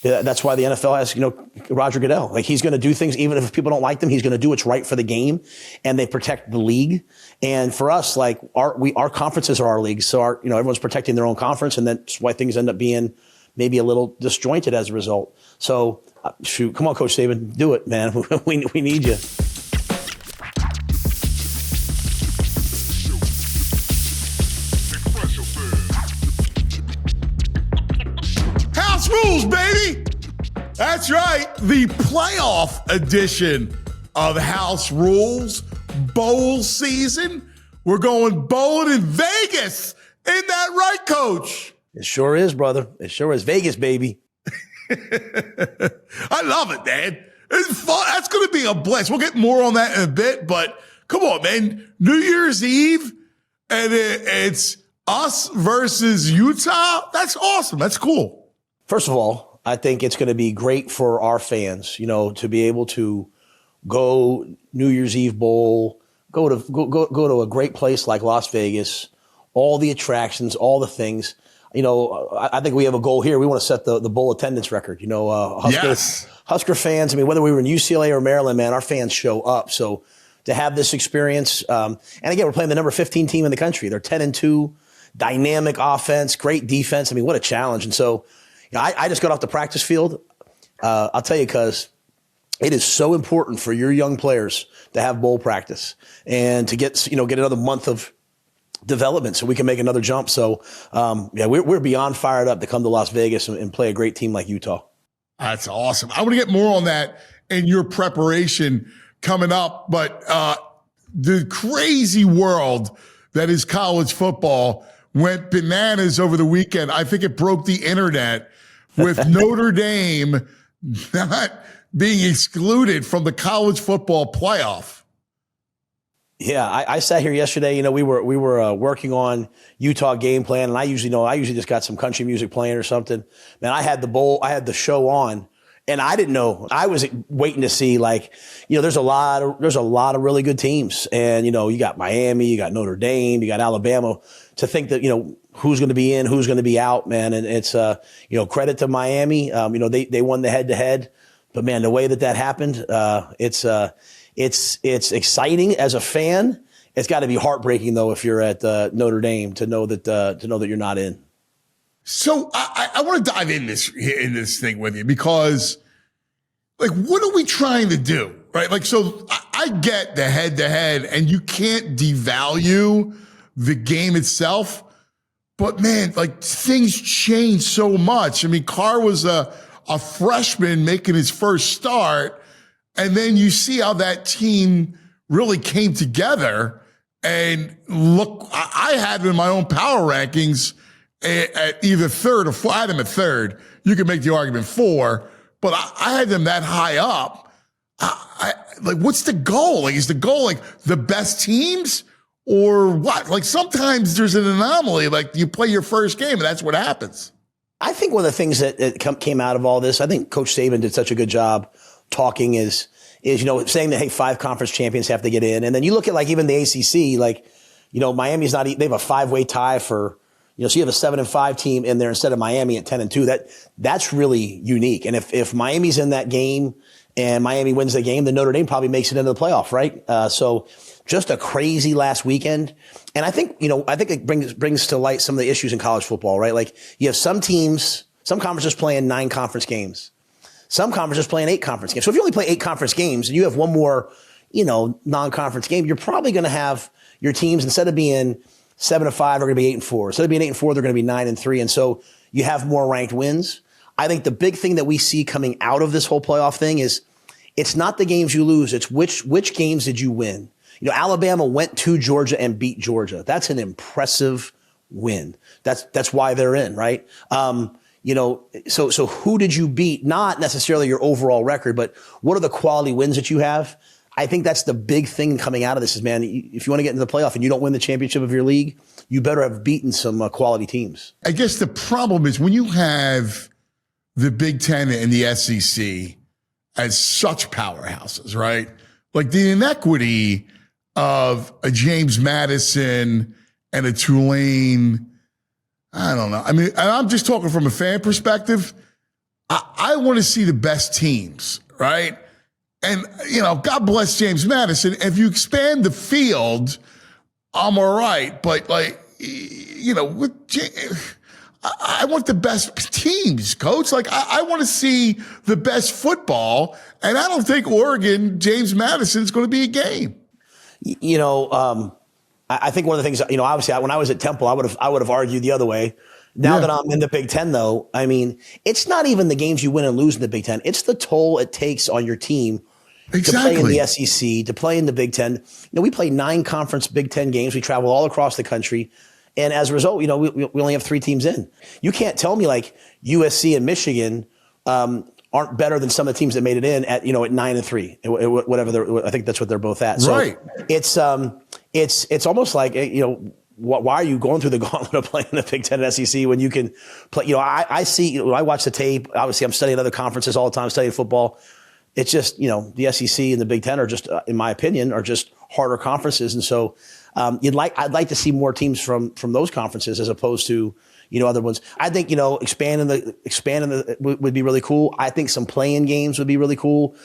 That's why the NFL has, Roger Goodell. Like, he's going to do things, even if people don't like them, he's going to do what's right for the game, and they protect the league. And for us, like, our conferences are our leagues. So everyone's protecting their own conference, and that's why things end up being maybe a little disjointed as a result. So shoot, come on, Coach Saban, do it, man. we need you. Rules, baby. That's right. The playoff edition of House Rules bowl season. We're going bowling in Vegas. Ain't that right, Coach? It sure is, brother. It sure is. Vegas, baby. I love it, man. It's fun. That's going to be a blast. We'll get more on that in a bit, but come on, man. New Year's Eve, and it's us versus Utah. That's awesome. That's cool. First of all, I think it's going to be great for our fans, to be able to go New Year's Eve bowl, go to a great place like Las Vegas, all the attractions, all the things. I think we have a goal here. We want to set the bowl attendance record. Husker fans. I mean, whether we were in UCLA or Maryland, man, our fans show up. So to have this experience, and again, we're playing the number 15 team in the country. They're 10-2, dynamic offense, great defense. I mean, what a challenge. And so, I just got off the practice field. I'll tell you, because it is so important for your young players to have bowl practice and to get another month of development so we can make another jump. So, we're beyond fired up to come to Las Vegas and play a great team like Utah. That's awesome. I want to get more on that in your preparation coming up. But the crazy world that is college football went bananas over the weekend. I think it broke the internet with Notre Dame not being excluded from the college football playoff. Yeah, I sat here yesterday. We were working on Utah game plan, and I usually just got some country music playing or something. Man, I had the show on, and I didn't know. I was waiting to see, there's a lot of really good teams, and you got Miami, you got Notre Dame, you got Alabama. To think that who's going to be in, who's going to be out, man, and it's credit to Miami. They won the head-to-head, but man, the way that happened, it's exciting as a fan. It's got to be heartbreaking though if you're at Notre Dame to know that you're not in. So I want to dive in this thing with you because, what are we trying to do, right? So I get the head-to-head, and you can't devalue the game itself, but man, things change so much. I mean, Carr was a freshman making his first start, and then you see how that team really came together. And look, I had him in my own power rankings at either third or fourth. I had him at third. You could make the argument 4, but I had them that high up. What's the goal? Is the goal the best teams? Or what? Sometimes there's an anomaly. You play your first game, and that's what happens. I think one of the things that came out of all this, I think Coach Saban did such a good job talking is saying that, hey, 5 conference champions have to get in. And then you look at even the ACC, Miami's not, they have a 5-way tie for, so you have a 7-5 team in there instead of Miami at 10-2. That's really unique. And if Miami's in that game and Miami wins the game, then Notre Dame probably makes it into the playoff, right? So just a crazy last weekend. And I think it brings to light some of the issues in college football, right? You have some teams, some conferences playing 9 conference games. Some conferences playing 8 conference games. So if you only play 8 conference games and you have one more, non-conference game, you're probably going to have your teams, instead of being 7-5, are going to be 8-4. Instead of being 8-4, they're going to be 9-3. And so you have more ranked wins. I think the big thing that we see coming out of this whole playoff thing is it's not the games you lose. It's which games did you win? Alabama went to Georgia and beat Georgia. That's an impressive win. That's why they're in, right? So who did you beat? Not necessarily your overall record, but what are the quality wins that you have? I think that's the big thing coming out of this is, man, if you want to get into the playoff and you don't win the championship of your league, you better have beaten some quality teams. I guess the problem is when you have the Big Ten and the SEC as such powerhouses, right? The inequity of a James Madison and a Tulane, I don't know. I mean, and I'm just talking from a fan perspective. I I want to see the best teams, right? And, God bless James Madison. If you expand the field, I'm all right. But, I want the best teams, Coach. I want to see the best football. And I don't think Oregon, James Madison is going to be a game. I think one of the things, obviously when I was at Temple, I would have argued the other way. Now that I'm in the Big Ten, though, I mean, it's not even the games you win and lose in the Big Ten. It's the toll it takes on your team to play in the SEC, to play in the Big Ten. We play 9 conference Big Ten games. We travel all across the country. And as a result, we only have 3 teams in. You can't tell me USC and Michigan aren't better than some of the teams that made it in at 9-3, whatever. I think that's what they're both at. So right. It's almost like why are you going through the gauntlet of playing the Big Ten and SEC when you can play? I see. I watch the tape. Obviously, I'm studying other conferences all the time, studying football. It's just the SEC and the Big Ten are just, in my opinion, are just harder conferences, and so I'd like to see more teams from those conferences as opposed to other ones. I think expanding would be really cool. I think some play-in games would be really cool.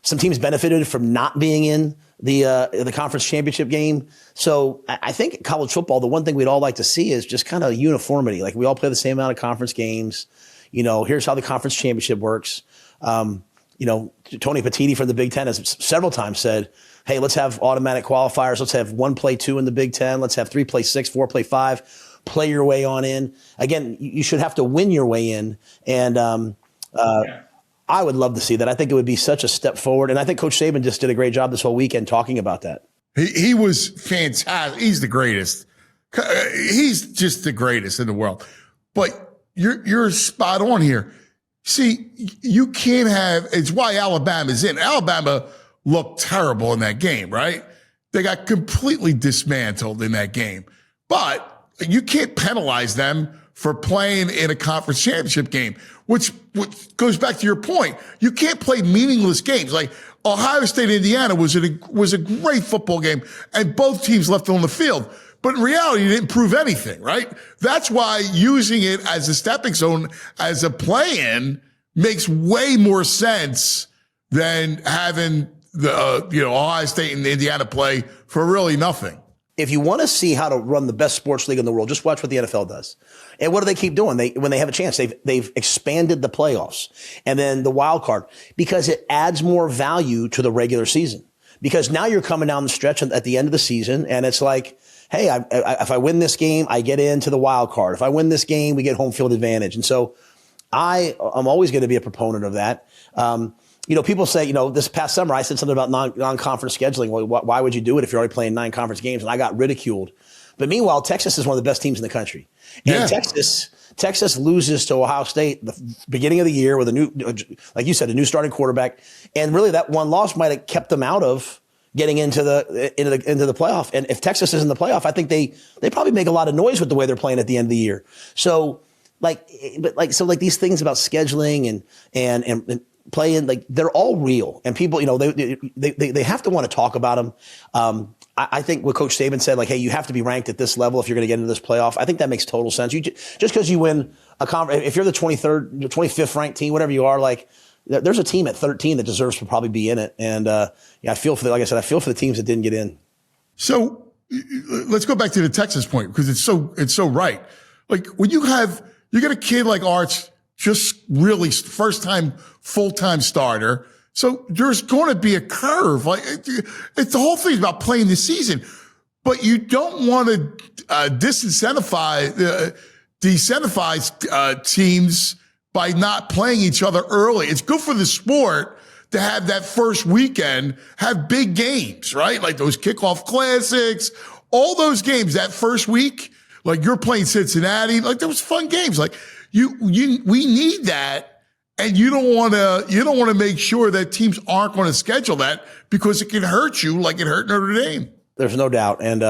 Some teams benefited from not being in the conference championship game. So I think college football, the one thing we'd all like to see is just kind of uniformity. We all play the same amount of conference games. Here's how the conference championship works. Tony Petitti from the Big Ten has several times said, hey, let's have automatic qualifiers. Let's have 1 play 2 in the Big Ten. Let's have 3 play 6, 4 play 5. Play your way on in. Again, you should have to win your way in. And I would love to see that. I think it would be such a step forward. And I think Coach Saban just did a great job this whole weekend talking about that. He was fantastic. He's the greatest. He's just the greatest in the world. But you're spot on here. See, you can't have – it's why Alabama's in. Alabama looked terrible in that game, right? They got completely dismantled in that game. But – you can't penalize them for playing in a conference championship game, which goes back to your point. You can't play meaningless games. Ohio State, Indiana was a great football game, and both teams left on the field. But in reality, you didn't prove anything, right? That's why using it as a stepping stone, as a play-in, makes way more sense than having the Ohio State and Indiana play for really nothing. If you want to see how to run the best sports league in the world, just watch what the NFL does. And what do they keep doing? When they have a chance, they've expanded the playoffs and then the wild card because it adds more value to the regular season. Because now you're coming down the stretch at the end of the season, and it's like, hey, if I win this game, I get into the wild card. If I win this game, we get home field advantage. And so I'm always going to be a proponent of that. People say, this past summer, I said something about non-conference scheduling. Well, why would you do it if you're already playing 9 conference games? And I got ridiculed. But meanwhile, Texas is one of the best teams in the country. And Texas loses to Ohio State the beginning of the year with a new, like you said, a new starting quarterback. And really that one loss might have kept them out of getting into the playoff. And if Texas is in the playoff, I think they probably make a lot of noise with the way they're playing at the end of the year. So these things about scheduling and playing, they're all real, and people, they have to want to talk about them. I think what Coach Saban said, hey, you have to be ranked at this level if you're going to get into this playoff. I think that makes total sense. Just because you win a conference, if you're the 23rd, 25th ranked team, whatever you are, there's a team at 13 that deserves to probably be in it. And I feel for I feel for the teams that didn't get in. So let's go back to the Texas point because it's so right. When you get a kid like Arch, just really first time, full-time starter. So there's going to be a curve. It's the whole thing about playing the season, but you don't want to disincentivize teams by not playing each other early. It's good for the sport to have that first weekend, have big games, right? Like those kickoff classics, all those games that first week, you're playing Cincinnati, there was fun games. We need that, and you don't want to make sure that teams aren't going to schedule that because it can hurt you like it hurt Notre Dame. There's no doubt, and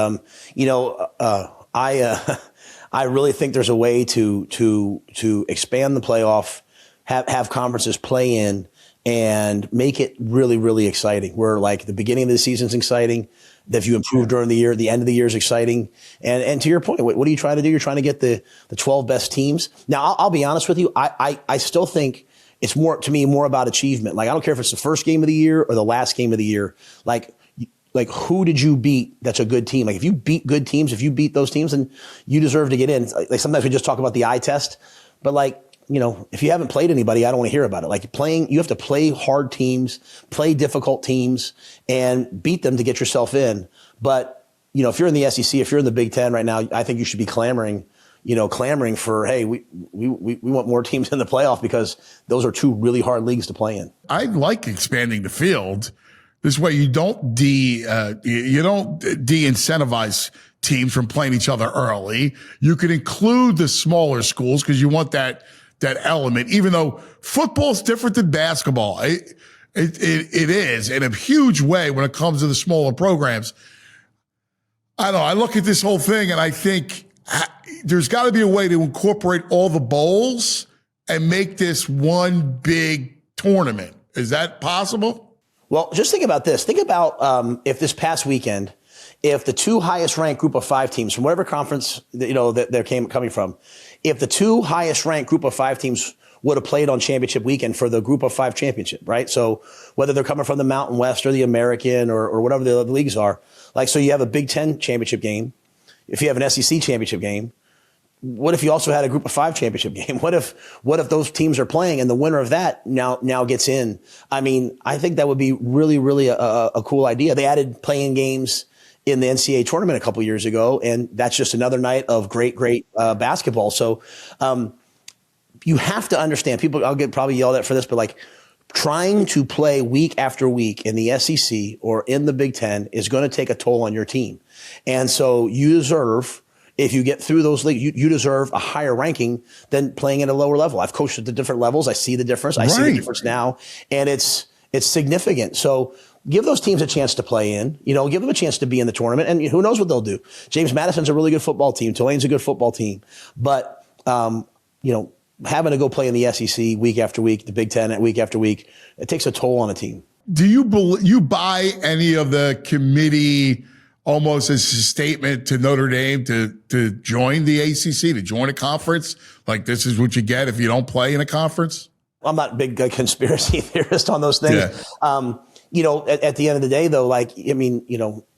I really think there's a way to expand the playoff, have conferences play in, and make it really, really exciting. Where the beginning of the season is exciting. If you improve during the year, the end of the year is exciting. And to your point, what are you trying to do? You're trying to get the 12 best teams. Now, I'll be honest with you. I still think it's more, to me, more about achievement. Like, I don't care if it's the first game of the year or the last game of the year. Like who did you beat that's a good team? Like, if you beat good teams, if you beat those teams, then you deserve to get in. Like, sometimes we just talk about the eye test, but like, if you haven't played anybody, I don't want to hear about it. Like, you have to play hard teams, play difficult teams, and beat them to get yourself in. But, if you're in the SEC, if you're in the Big Ten right now, I think you should be clamoring for, hey, we want more teams in the playoff, because those are two really hard leagues to play in. I like expanding the field. This way you don't de-incentivize teams from playing each other early. You can include the smaller schools because you want that element, even though football's different than basketball. It is in a huge way when it comes to the smaller programs. I don't know. I look at this whole thing and I think there's got to be a way to incorporate all the bowls and make this one big tournament. Is that possible? Well, just think about this. Think about if this past weekend, if the two highest ranked group of 5 teams from whatever conference that they're coming from, if the two highest ranked group of 5 teams would have played on championship weekend for the group of 5 championship, right? So whether they're coming from the Mountain West or the American or whatever the other leagues are, like, so you have a Big Ten championship game. If you have an SEC championship game, what if you also had a group of 5 championship game? What if those teams are playing and the winner of that now gets in? I mean, I think that would be really, really a cool idea. They added playing games in the NCAA tournament a couple years ago, and that's just another night of great basketball. So you have to understand, people, I'll get probably yelled at for this, but like, trying to play week after week in the SEC or in the Big Ten is going to take a toll on your team. And so you deserve, if you get through those leagues, you deserve a higher ranking than playing at a lower level. I've coached at the different levels. I see the difference. I see the difference now, and it's significant. So give those teams a chance to play in, give them a chance to be in the tournament, and who knows what they'll do. James Madison's a really good football team. Tulane's a good football team, but, having to go play in the SEC week after week, the Big Ten week after week, it takes a toll on a team. Do you buy any of the committee almost as a statement to Notre Dame to join the ACC, to join a conference? Like, this is what you get if you don't play in a conference? I'm not a big conspiracy theorist on those things. Yeah. At the end of the day, though,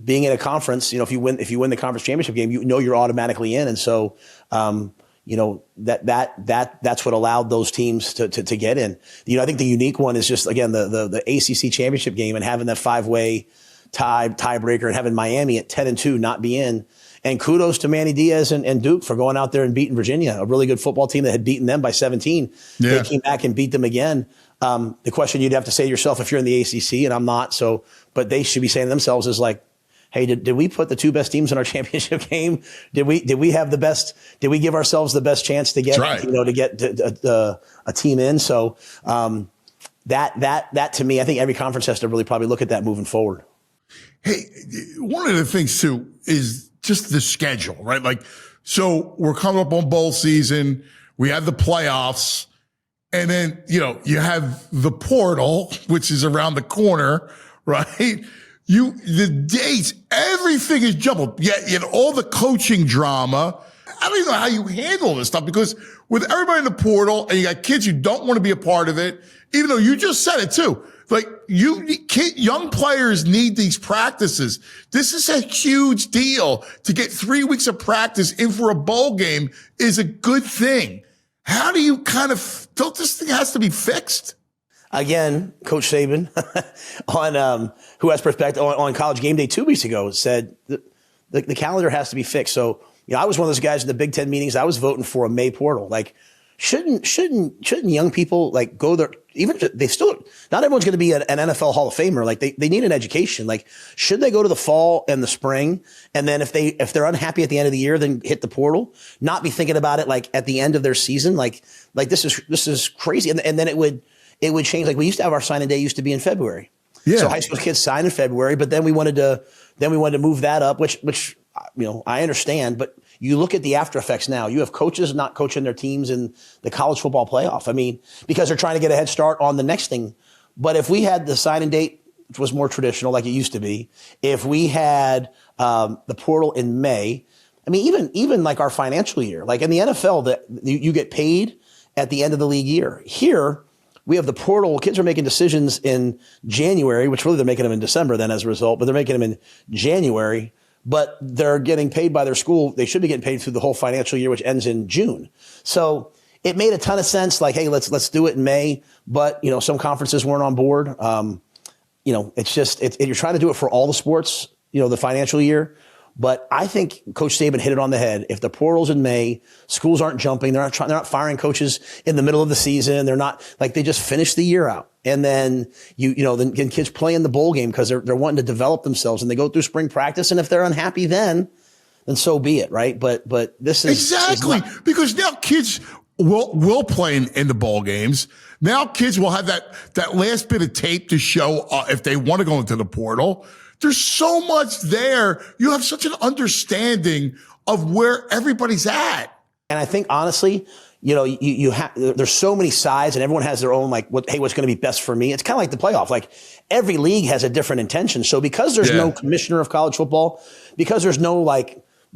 being in a conference, if you win the conference championship game, you're automatically in. And so, that's what allowed those teams to get in. I think the unique one is just, again, the ACC championship game and having that 5-way tiebreaker and having Miami at 10-2 not be in. And kudos to Manny Diaz and Duke for going out there and beating Virginia, a really good football team that had beaten them by 17. Yeah. They came back and beat them again. The question you'd have to say to yourself, if you're in the ACC, and I'm not, but they should be saying to themselves is like, hey, did we put the 2 best teams in our championship game? Did we have the best? Did we give ourselves the best chance to get to get a team in? So that to me, I think every conference has to really probably look at that moving forward. Hey, one of the things too is just the schedule, right? Like, so we're coming up on bowl season. We have the playoffs, and then you have the portal, which is around the corner, right? The dates, everything is jumbled. Yet all the coaching drama. I don't even know how you handle this stuff, because with everybody in the portal and you got kids who don't want to be a part of it, even though you just said it too. Like, young players need these practices. This is a huge deal. To get 3 weeks of practice in for a bowl game is a good thing. How do you don't this thing has to be fixed? Again, Coach Saban on who has perspective on College Game Day 2 weeks ago said the calendar has to be fixed. So I was one of those guys in the Big Ten meetings. I was voting for a May portal. Like, shouldn't young people like go there? Even they still, not everyone's going to be an NFL Hall of Famer. Like, they need an education. Like, should they go to the fall and the spring, and then if they're unhappy at the end of the year, then hit the portal? Not be thinking about it like at the end of their season. Like this is crazy. And then it would change. Like, we used to have our signing day used to be in February. Yeah. So high school kids sign in February, but then we wanted to move that up, which I understand, but you look at the after effects now. You have coaches not coaching their teams in the college football playoff. I mean, because they're trying to get a head start on the next thing. But if we had the signing date, which was more traditional like it used to be, if we had the portal in May, I mean, even like our financial year, like in the NFL, that you get paid at the end of the league year. Here, we have the portal. Kids are making decisions in January, which really they're making them in December then as a result, but they're making them in January, but they're getting paid by their school. They should be getting paid through the whole financial year, which ends in June. So it made a ton of sense. Like, hey, let's do it in May. But, some conferences weren't on board. It's just, you're trying to do it for all the sports, the financial year. But I think Coach Saban hit it on the head. If the portal's in May, schools aren't jumping. They're not firing coaches in the middle of the season. They're not they just finish the year out. And then then kids play in the bowl game because they're wanting to develop themselves, and they go through spring practice. And if they're unhappy then so be it. Right. But this is exactly because now kids will play in the bowl games. Now kids will have that last bit of tape to show if they want to go into the portal. There's so much there. You have such an understanding of where everybody's at. And I think honestly, you have, there's so many sides and everyone has their own, what's going to be best for me. It's kind of like the playoff. Like every league has a different intention. So because there's no commissioner of college football, because there's no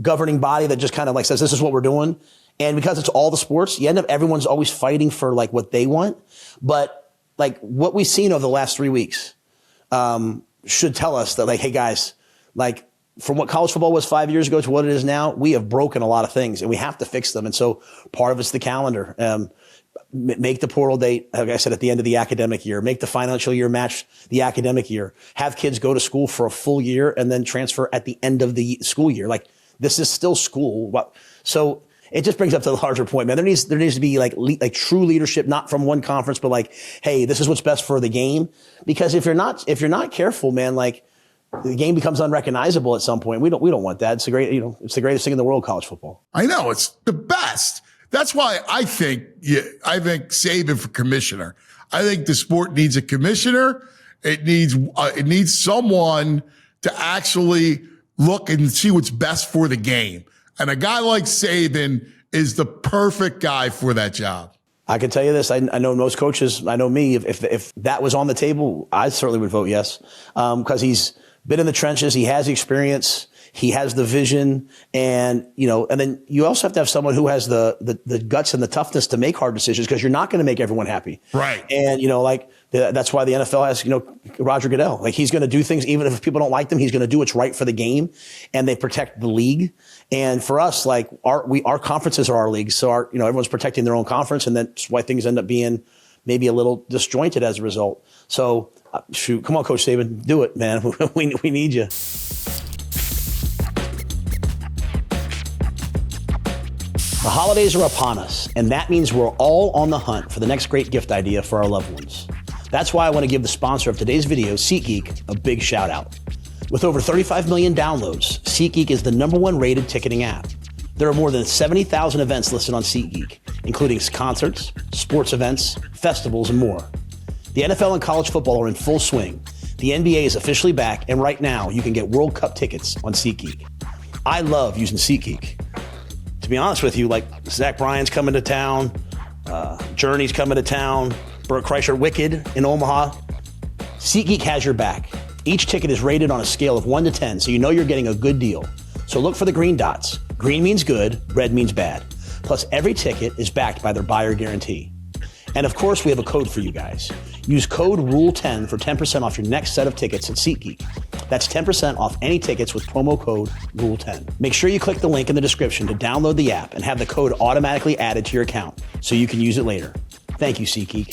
governing body that just kind of says, this is what we're doing. And because it's all the sports, you end up, everyone's always fighting for what they want. But what we've seen over the last 3 weeks, should tell us that hey guys, from what college football was 5 years ago to what it is now, we have broken a lot of things and we have to fix them. And so part of it's the calendar. Make the portal date, like I said, at the end of the academic year. Make the financial year match the academic year. Have kids go to school for a full year and then transfer at the end of the school year. This is still school. So it just brings up to the larger point, man. There needs to be true leadership, not from one conference, but hey, this is what's best for the game. Because if you're not careful, man, the game becomes unrecognizable at some point. We don't want that. It's it's the greatest thing in the world, college football. I know, it's the best. That's why I think Saban for commissioner. I think the sport needs a commissioner. It needs someone to actually look and see what's best for the game. And a guy like Saban is the perfect guy for that job. I can tell you this. I know most coaches. I know me. If that was on the table, I certainly would vote yes. Because he's been in the trenches. He has the experience. He has the vision. And then you also have to have someone who has the guts and the toughness to make hard decisions, because you're not going to make everyone happy. Right. And, that's why the NFL has, Roger Goodell. He's going to do things, even if people don't like them, he's going to do what's right for the game, and they protect the league. And for us, our conferences are our leagues. So everyone's protecting their own conference, and that's why things end up being maybe a little disjointed as a result. So shoot, come on, Coach Saban, do it, man. we need you. The holidays are upon us, and that means we're all on the hunt for the next great gift idea for our loved ones. That's why I want to give the sponsor of today's video, SeatGeek, a big shout out. With over 35 million downloads, SeatGeek is the #1 rated ticketing app. There are more than 70,000 events listed on SeatGeek, including concerts, sports events, festivals, and more. The NFL and college football are in full swing. The NBA is officially back, and right now you can get World Cup tickets on SeatGeek. I love using SeatGeek. To be honest with you, Zach Bryan's coming to town, Journey's coming to town, Burt Kreischer Wicked in Omaha. SeatGeek has your back. Each ticket is rated on a scale of 1 to 10, so you know you're getting a good deal. So look for the green dots. Green means good, red means bad. Plus, every ticket is backed by their buyer guarantee. And of course, we have a code for you guys. Use code RULE10 for 10% off your next set of tickets at SeatGeek. That's 10% off any tickets with promo code RULE10. Make sure you click the link in the description to download the app and have the code automatically added to your account so you can use it later. Thank you, SeatGeek.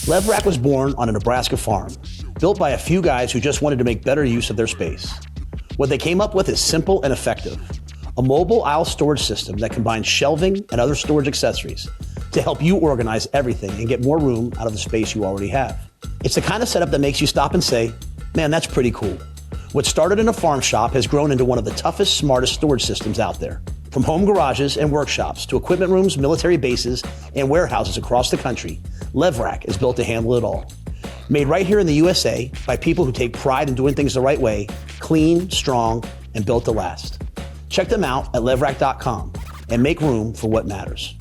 Levrack was born on a Nebraska farm, built by a few guys who just wanted to make better use of their space. What they came up with is simple and effective. A mobile aisle storage system that combines shelving and other storage accessories to help you organize everything and get more room out of the space you already have. It's the kind of setup that makes you stop and say, man, that's pretty cool. What started in a farm shop has grown into one of the toughest, smartest storage systems out there. From home garages and workshops to equipment rooms, military bases, and warehouses across the country, Levrack is built to handle it all. Made right here in the USA by people who take pride in doing things the right way, clean, strong, and built to last. Check them out at levrack.com and make room for what matters.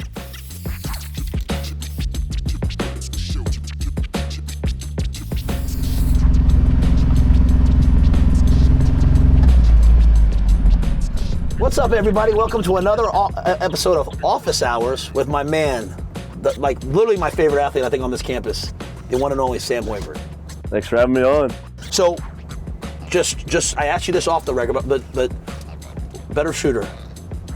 What's up, everybody? Welcome to another episode of Office Hours with my man, literally my favorite athlete I think on this campus, the one and only Sam Hoiberg. Thanks for having me on. So, just I asked you this off the record, but better shooter,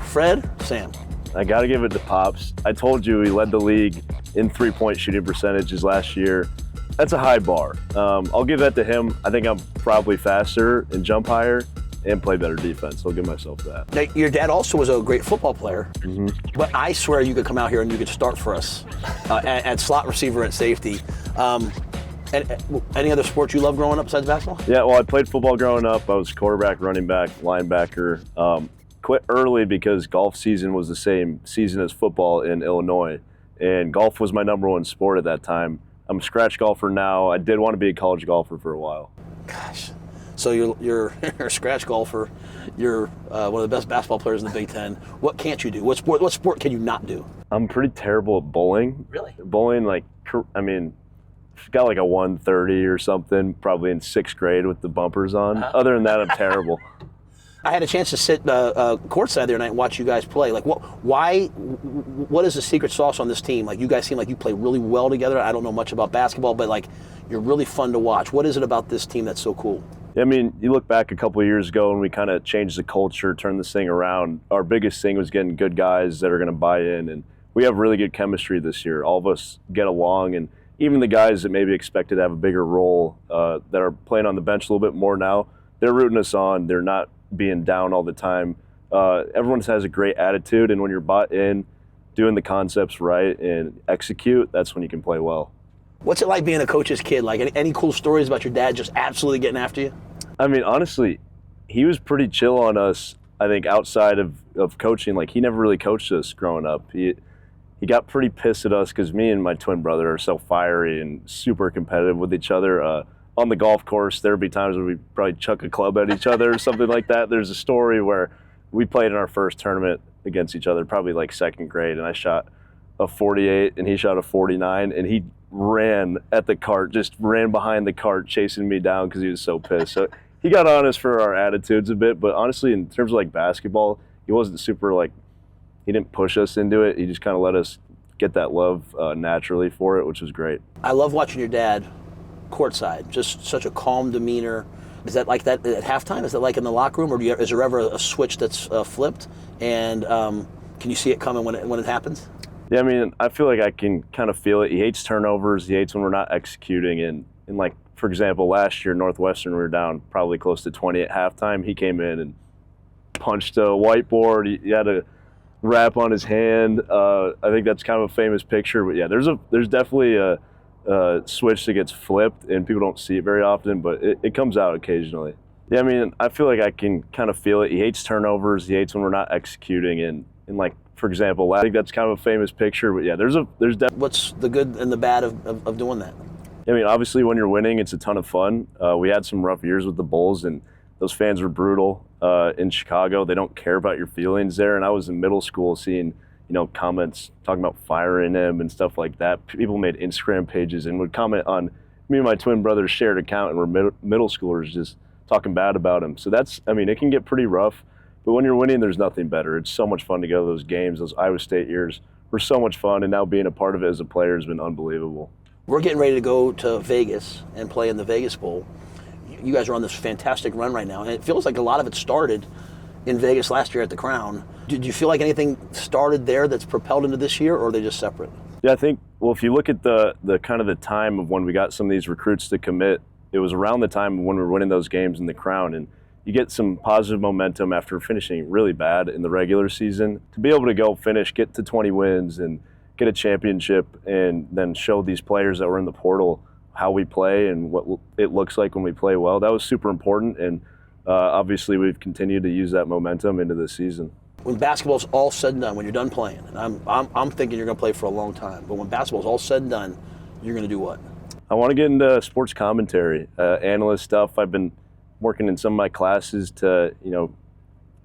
Fred, Sam? I got to give it to Pops. I told you he led the league in three-point shooting percentages last year. That's a high bar. I'll give that to him. I think I'm probably faster and jump higher and play better defense. So I'll give myself that. Now, your dad also was a great football player, but I swear you could come out here and you could start for us at slot receiver and safety. And any other sports you love growing up besides basketball? Yeah, well, I played football growing up. I was quarterback, running back, linebacker. Quit early because golf season was the same season as football in Illinois, and golf was my number one sport at that time. I'm a scratch golfer now. I did want to be a college golfer for a while. Gosh. So you're a scratch golfer. You're one of the best basketball players in the Big Ten. What can't you do? What sport can you not do? I'm pretty terrible at bowling. Really? Bowling, got like a 130 or something, probably in sixth grade with the bumpers on. Other than that, I'm terrible. I had a chance to sit courtside the other night and watch you guys play. What is the secret sauce on this team? Like, you guys seem like you play really well together. I don't know much about basketball, but you're really fun to watch. What is it about this team that's so cool? I mean, you look back a couple of years ago and we kind of changed the culture, turned this thing around. Our biggest thing was getting good guys that are going to buy in, and we have really good chemistry this year. All of us get along, and even the guys that maybe expected to have a bigger role that are playing on the bench a little bit more now, they're rooting us on. They're not being down all the time. Everyone has a great attitude, and when you're bought in, doing the concepts right and execute, that's when you can play well. What's it like being a coach's kid? Like, any cool stories about your dad just absolutely getting after you? I mean, honestly, he was pretty chill on us, I think, outside of coaching. Like, he never really coached us growing up. He got pretty pissed at us because me and my twin brother are so fiery and super competitive with each other. On the golf course, there would be times where we'd probably chuck a club at each other or something like that. There's a story where we played in our first tournament against each other, probably like second grade, and I shot a 48 and he shot a 49, and he ran at the cart, just ran behind the cart chasing me down because he was so pissed. So he got on us for our attitudes a bit, but honestly, in terms of basketball, he wasn't super he didn't push us into it. He just kind of let us get that love naturally for it, which was great. I love watching your dad courtside, just such a calm demeanor. Is that like that at halftime? Is that like in the locker room, or is there ever a switch that's flipped? And can you see it coming when it happens? Yeah, I mean, I feel like I can kind of feel it. He hates turnovers. He hates when we're not executing. And for example, last year, Northwestern, we were down probably close to 20 at halftime. He came in and punched a whiteboard. He had a wrap on his hand. I think that's kind of a famous picture. But yeah, there's definitely a switch that gets flipped, and people don't see it very often, but it comes out occasionally. Yeah, I mean, I feel like I can kind of feel it. He hates turnovers. He hates when we're not executing. And for example, I think that's kind of a famous picture. But yeah, there's definitely. What's the good and the bad of doing that? I mean, obviously, when you're winning, it's a ton of fun. We had some rough years with the Bulls, and those fans were brutal in Chicago. They don't care about your feelings there. And I was in middle school seeing, comments talking about firing him and stuff like that. People made Instagram pages and would comment on me and my twin brother's shared account, and we're middle schoolers just talking bad about him. So it can get pretty rough. But when you're winning, there's nothing better. It's so much fun to go to those games. Those Iowa State years were so much fun, and now being a part of it as a player has been unbelievable. We're getting ready to go to Vegas and play in the Vegas Bowl. You guys are on this fantastic run right now, and it feels like a lot of it started in Vegas last year at the Crown. Did you feel like anything started there that's propelled into this year, or are they just separate? Yeah, I think, if you look at the kind of the time of when we got some of these recruits to commit, it was around the time when we were winning those games in the Crown, and you get some positive momentum after finishing really bad in the regular season. To be able to go finish, get to 20 wins and get a championship, and then show these players that were in the portal how we play and what it looks like when we play well, that was super important. And obviously we've continued to use that momentum into this season. When basketball's all said and done, when you're done playing, and I'm thinking you're going to play for a long time, but when basketball's all said and done, you're going to do what? I want to get into sports commentary, analyst stuff. I've been working in some of my classes to,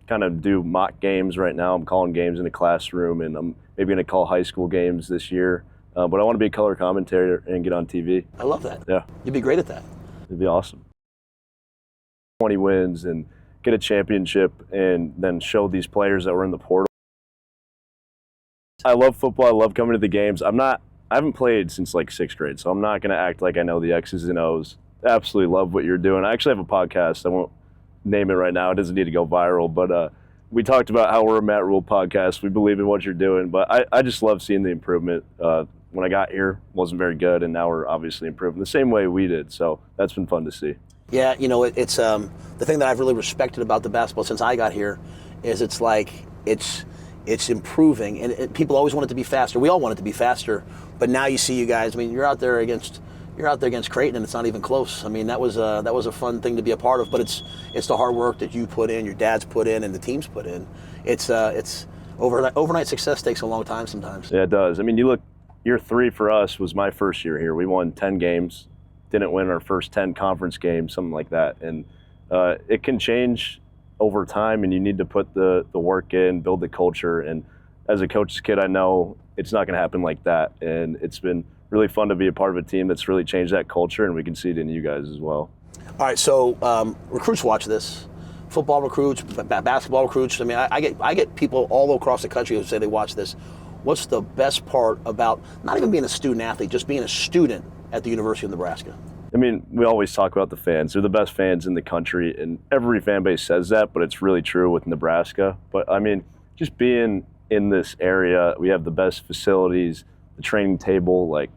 kind of do mock games right now. I'm calling games in a classroom, and I'm maybe going to call high school games this year. But I want to be a color commentator and get on TV. I love that. Yeah. You'd be great at that. It'd be awesome. 20 wins and get a championship, and then show these players that were in the portal. I love football. I love coming to the games. I haven't played since like 6th grade, so I'm not going to act like I know the X's and O's. Absolutely love what you're doing. I actually have a podcast. I won't name it right now. It doesn't need to go viral, but we talked about how we're a Matt Rule podcast. We believe in what you're doing, but I just love seeing the improvement. When I got here, wasn't very good, and now we're obviously improving the same way we did, so that's been fun to see. Yeah, you know, it's the thing that I've really respected about the basketball since I got here is it's like it's improving, and people always want it to be faster. We all want it to be faster, but now you see you guys. I mean, you're out there against Creighton, and it's not even close. I mean, that was a fun thing to be a part of, but it's the hard work that you put in, your dad's put in, and the team's put in. It's overnight success takes a long time sometimes. Yeah, it does. I mean, you look, year 3 for us was my first year here. We won 10 games, didn't win our first 10 conference games, something like that, and it can change over time, and you need to put the work in, build the culture. And as a coach's kid, I know it's not going to happen like that, and it's been really fun to be a part of a team that's really changed that culture, and we can see it in you guys as well. All right, so recruits watch this. Football recruits, basketball recruits. I mean, I get people all across the country who say they watch this. What's the best part about not even being a student athlete, just being a student at the University of Nebraska? I mean, we always talk about the fans. They're the best fans in the country, and every fan base says that, but it's really true with Nebraska. But, I mean, just being in this area, we have the best facilities, the training table, like,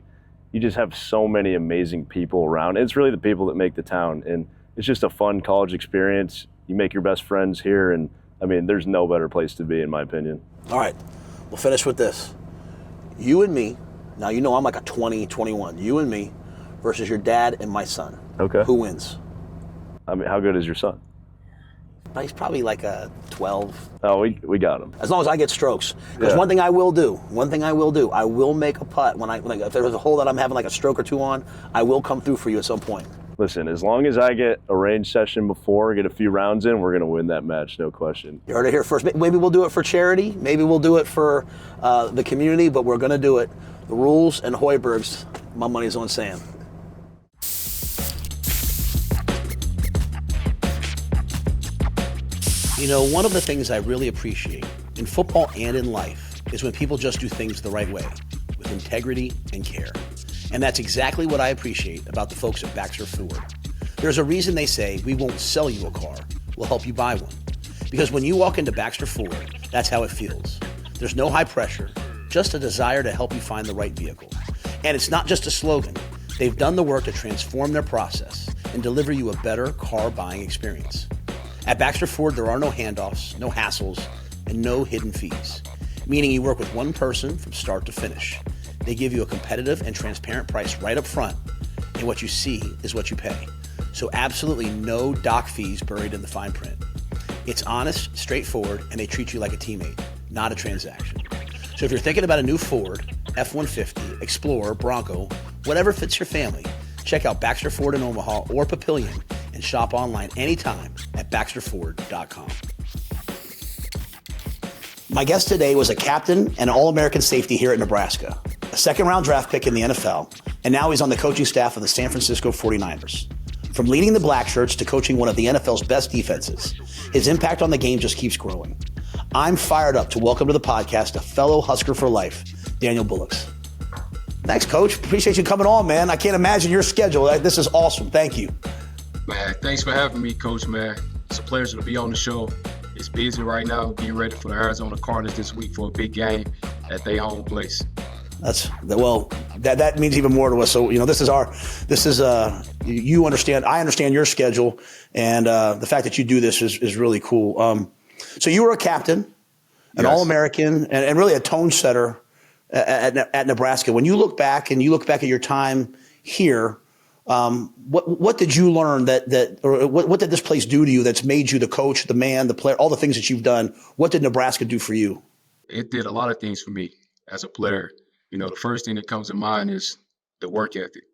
you just have so many amazing people around. It's really the people that make the town, and it's just a fun college experience. You make your best friends here, and, I mean, there's no better place to be, in my opinion. All right, we'll finish with this. You and me, now you know I'm like a 20, 21. You and me versus your dad and my son. Okay. Who wins? I mean, how good is your son? He's probably like a 12. Oh, we got him. As long as I get strokes. Because one thing I will do, I will make a putt if there's a hole that I'm having like a stroke or two on, I will come through for you at some point. Listen, as long as I get a range session before, get a few rounds in, we're going to win that match, no question. You heard it here first. Maybe we'll do it for charity. Maybe we'll do it for the community, but we're going to do it. The Rules and Hoibergs, my money's on Sam. You know, one of the things I really appreciate in football and in life is when people just do things the right way, with integrity and care. And that's exactly what I appreciate about the folks at Baxter Ford. There's a reason they say, we won't sell you a car, we'll help you buy one. Because when you walk into Baxter Ford, that's how it feels. There's no high pressure, just a desire to help you find the right vehicle. And it's not just a slogan. They've done the work to transform their process and deliver you a better car buying experience. At Baxter Ford, there are no handoffs, no hassles, and no hidden fees, meaning you work with one person from start to finish. They give you a competitive and transparent price right up front, and what you see is what you pay. So absolutely no doc fees buried in the fine print. It's honest, straightforward, and they treat you like a teammate, not a transaction. So if you're thinking about a new Ford, F-150, Explorer, Bronco, whatever fits your family, check out Baxter Ford in Omaha or Papillion and shop online anytime at baxterford.com. My guest today was a captain and All-American safety here at Nebraska, a second-round draft pick in the NFL, and now he's on the coaching staff of the San Francisco 49ers. From leading the Blackshirts to coaching one of the NFL's best defenses, his impact on the game just keeps growing. I'm fired up to welcome to the podcast a fellow Husker for life, Daniel Bullocks. Thanks, Coach. Appreciate you coming on, man. I can't imagine your schedule. This is awesome. Thank you. Man, thanks for having me, Coach, man. It's a pleasure to be on the show. It's busy right now, getting ready for the Arizona Cardinals this week for a big game at their home place. That means even more to us. So, you know, you understand, I understand your schedule, and the fact that you do this is really cool. So you were a captain, an All-American, and really a tone setter at Nebraska. When you look back at your time here, what did you learn or what did this place do to you that's made you the coach, the man, the player, all the things that you've done? What did Nebraska do for you? It did a lot of things for me as a player. You know, the first thing that comes to mind is the work ethic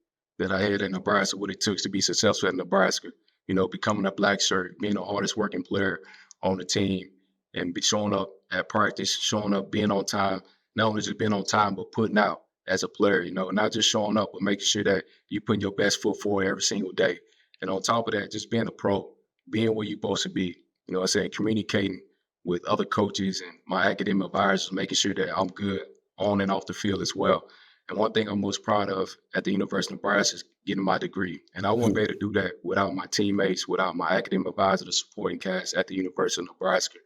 that I had in Nebraska, what it took to be successful at Nebraska. You know, becoming a Blackshirt, being the hardest working player on the team, and showing up at practice, showing up, being on time, not only just being on time, but putting out as a player, you know, not just showing up, but making sure that you're putting your best foot forward every single day. And on top of that, just being a pro, being where you're supposed to be, you know what I'm saying, communicating with other coaches and my academic advisors, making sure that I'm good on and off the field as well. And one thing I'm most proud of at the University of Nebraska is getting my degree. And I wouldn't be able to do that without my teammates, without my academic advisor, the supporting cast at the University of Nebraska.